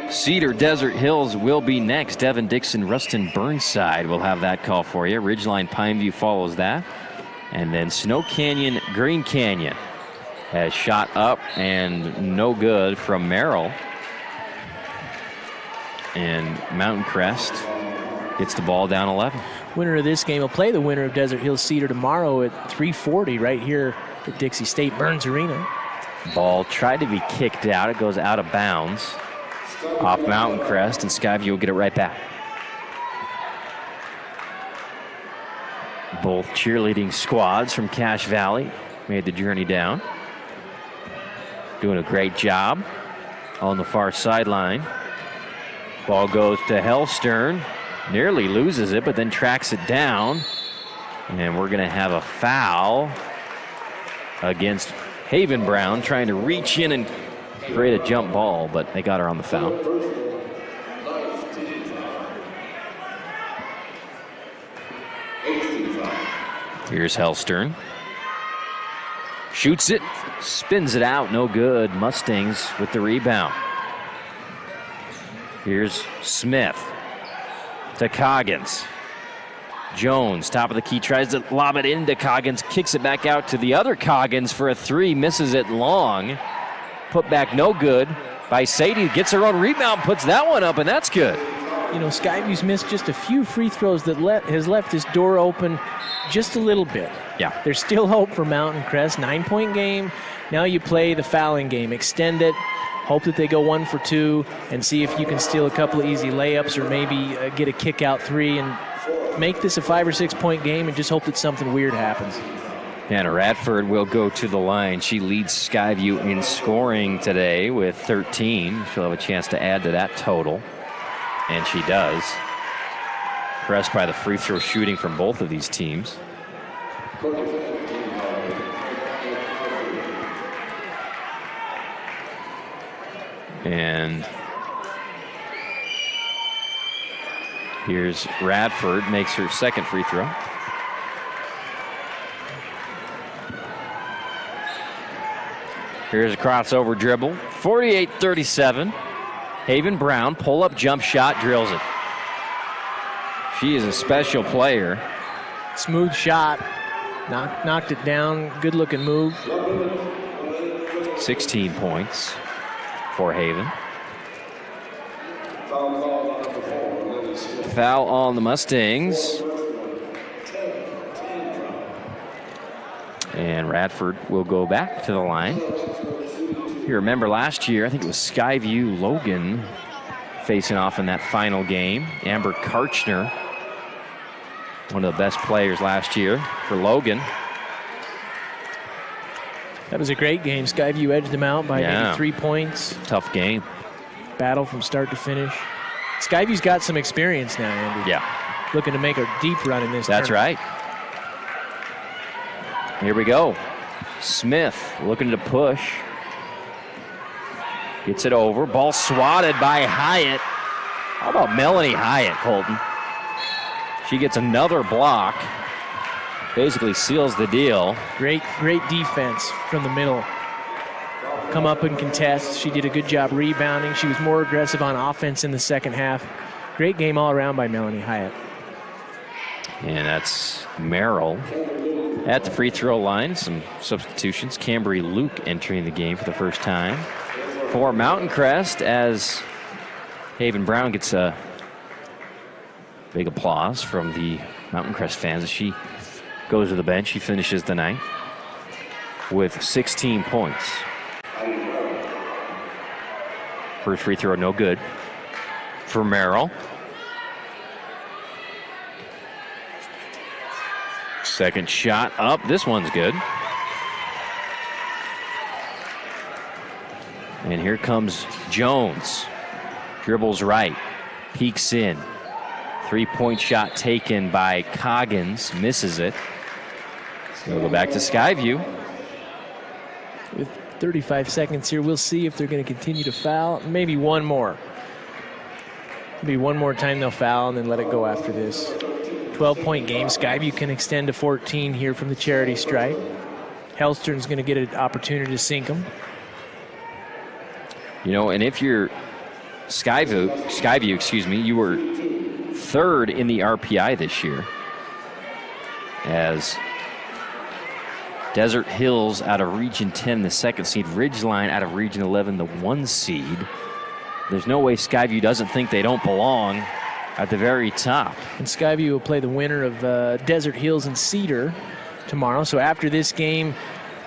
Cedar Desert Hills will be next. Devon Dixon, Ruston Burnside will have that call for you. Ridgeline Pineview follows that. And then Snow Canyon, Green Canyon has shot up and no good from Merrill. And Mountain Crest gets the ball down 11. Winner of this game will play the winner of Desert Hills Cedar tomorrow at 3:40 right here at Dixie State Burns Arena. Ball tried to be kicked out. It goes out of bounds off Mountain Crest, and Skyview will get it right back. Both cheerleading squads from Cache Valley made the journey down. Doing a great job on the far sideline. Ball goes to Hellstern. Nearly loses it, but then tracks it down. And we're going to have a foul against Haven Brown, trying to reach in and create a jump ball, but they got her on the foul. Here's Hellstern. Shoots it, spins it out, no good. Mustangs with the rebound. Here's Smith to Coggins. Jones, top of the key, tries to lob it into Coggins, kicks it back out to the other Coggins for a three, misses it long. Put back no good by Sadie, gets her own rebound, puts that one up, and that's good. You know, Skyview's missed just a few free throws that has left this door open just a little bit. Yeah. There's still hope for Mountain Crest. 9-point game. Now you play the fouling game. Extend it. Hope that they go 1 for 2 and see if you can steal a couple of easy layups or maybe get a kick out three and make this a 5 or 6 point game and just hope that something weird happens. And Radford will go to the line. She leads Skyview in scoring today with 13. She'll have a chance to add to that total. And she does. Impressed by the free throw shooting from both of these teams. And here's Radford, makes her second free throw. Here's a crossover dribble, 48-37. Haven Brown, pull-up jump shot, drills it. She is a special player. Smooth shot, knocked it down, good-looking move. 16 points for Haven. Foul on the Mustangs. And Radford will go back to the line. You remember last year, I think it was Skyview Logan facing off in that final game. Amber Karchner, one of the best players last year for Logan. That was a great game. Skyview edged them out by maybe 3 points. Tough game. Battle from start to finish. Skyview's got some experience now, Andy. Yeah. Looking to make a deep run in this That's tournament. right. Here we go. Smith looking to push. Gets it over. Ball swatted by Hyatt. How about Melanie Hyatt, Colton? She gets another block. Basically seals the deal. Great defense from the middle. Come up and contest. She did a good job rebounding. She was more aggressive on offense in the second half. Great game all around by Melanie Hyatt. And that's Merrill at the free throw line. Some substitutions. Cambry Luke entering the game for the first time for Mountain Crest, as Haven Brown gets a big applause from the Mountain Crest fans as she goes to the bench. She finishes the night with 16 points. First free throw, no good for Merrill. Second shot up. This one's good. And here comes Jones. Dribbles right. Peeks in. 3-point shot taken by Coggins. Misses it. We'll go back to Skyview. With 35 seconds here, we'll see if they're going to continue to foul. Maybe one more. Maybe one more time they'll foul and then let it go after this. 12-point game. Skyview can extend to 14 here from the charity stripe. Hellstern's going to get an opportunity to sink them. You know, and if you're Skyview, you were third in the RPI this year, as Desert Hills out of Region 10, the second seed, Ridgeline out of Region 11, the 1 seed. There's no way Skyview doesn't think they don't belong at the very top. And Skyview will play the winner of Desert Hills and Cedar tomorrow. So after this game,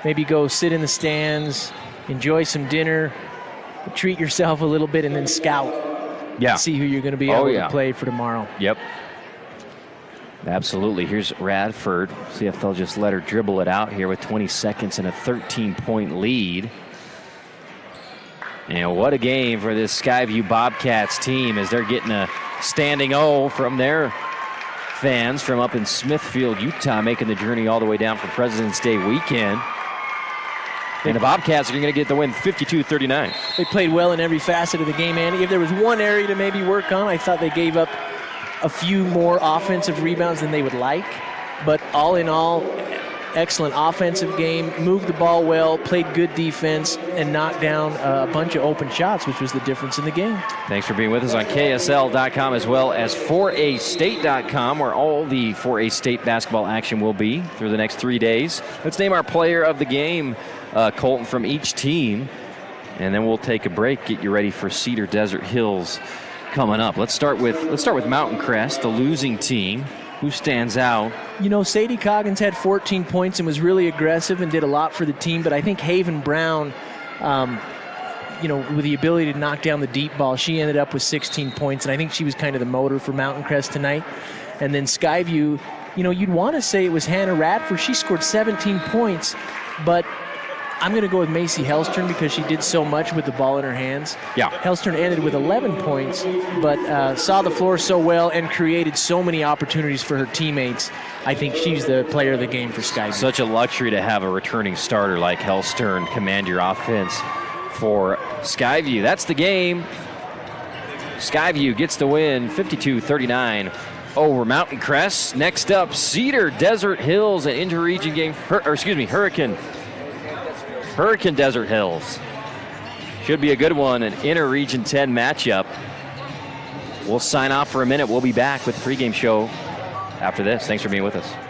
maybe go sit in the stands, enjoy some dinner, treat yourself a little bit, and then scout. Yeah. See who you're going to be able to play for tomorrow. Yep. Absolutely. Here's Radford. See if they'll just let her dribble it out here with 20 seconds and a 13-point lead. And what a game for this Skyview Bobcats team as they're getting a standing O from their fans from up in Smithfield, Utah, making the journey all the way down for President's Day weekend. And the Bobcats are going to get the win 52-39. They played well in every facet of the game, Andy. If there was one area to maybe work on, I thought they gave up a few more offensive rebounds than they would like. But all in all, excellent offensive game, moved the ball well, played good defense, and knocked down a bunch of open shots, which was the difference in the game. Thanks for being with us on KSL.com as well as 4AState.com, where all the 4A State basketball action will be through the next 3 days. Let's name our player of the game, Colton, from each team, and then we'll take a break, get you ready for Cedar Desert Hills coming up. Let's start with Mountain Crest, the losing team. Who stands out? You know, Sadie Coggins had 14 points and was really aggressive and did a lot for the team, but I think Haven Brown, with the ability to knock down the deep ball, she ended up with 16 points, and I think she was kind of the motor for Mountain Crest tonight. And then Skyview, you'd want to say it was Hannah Radford. She scored 17 points, but I'm going to go with Macy Hellstern because she did so much with the ball in her hands. Yeah. Hellstern ended with 11 points, but saw the floor so well and created so many opportunities for her teammates. I think she's the player of the game for Skyview. Such a luxury to have a returning starter like Hellstern command your offense for Skyview. That's the game. Skyview gets the win, 52-39 over Mountain Crest. Next up, Cedar Desert Hills, an interregion game. Hurricane Desert Hills. Should be a good one, an Interregion 10 matchup. We'll sign off for a minute. We'll be back with the pregame show after this. Thanks for being with us.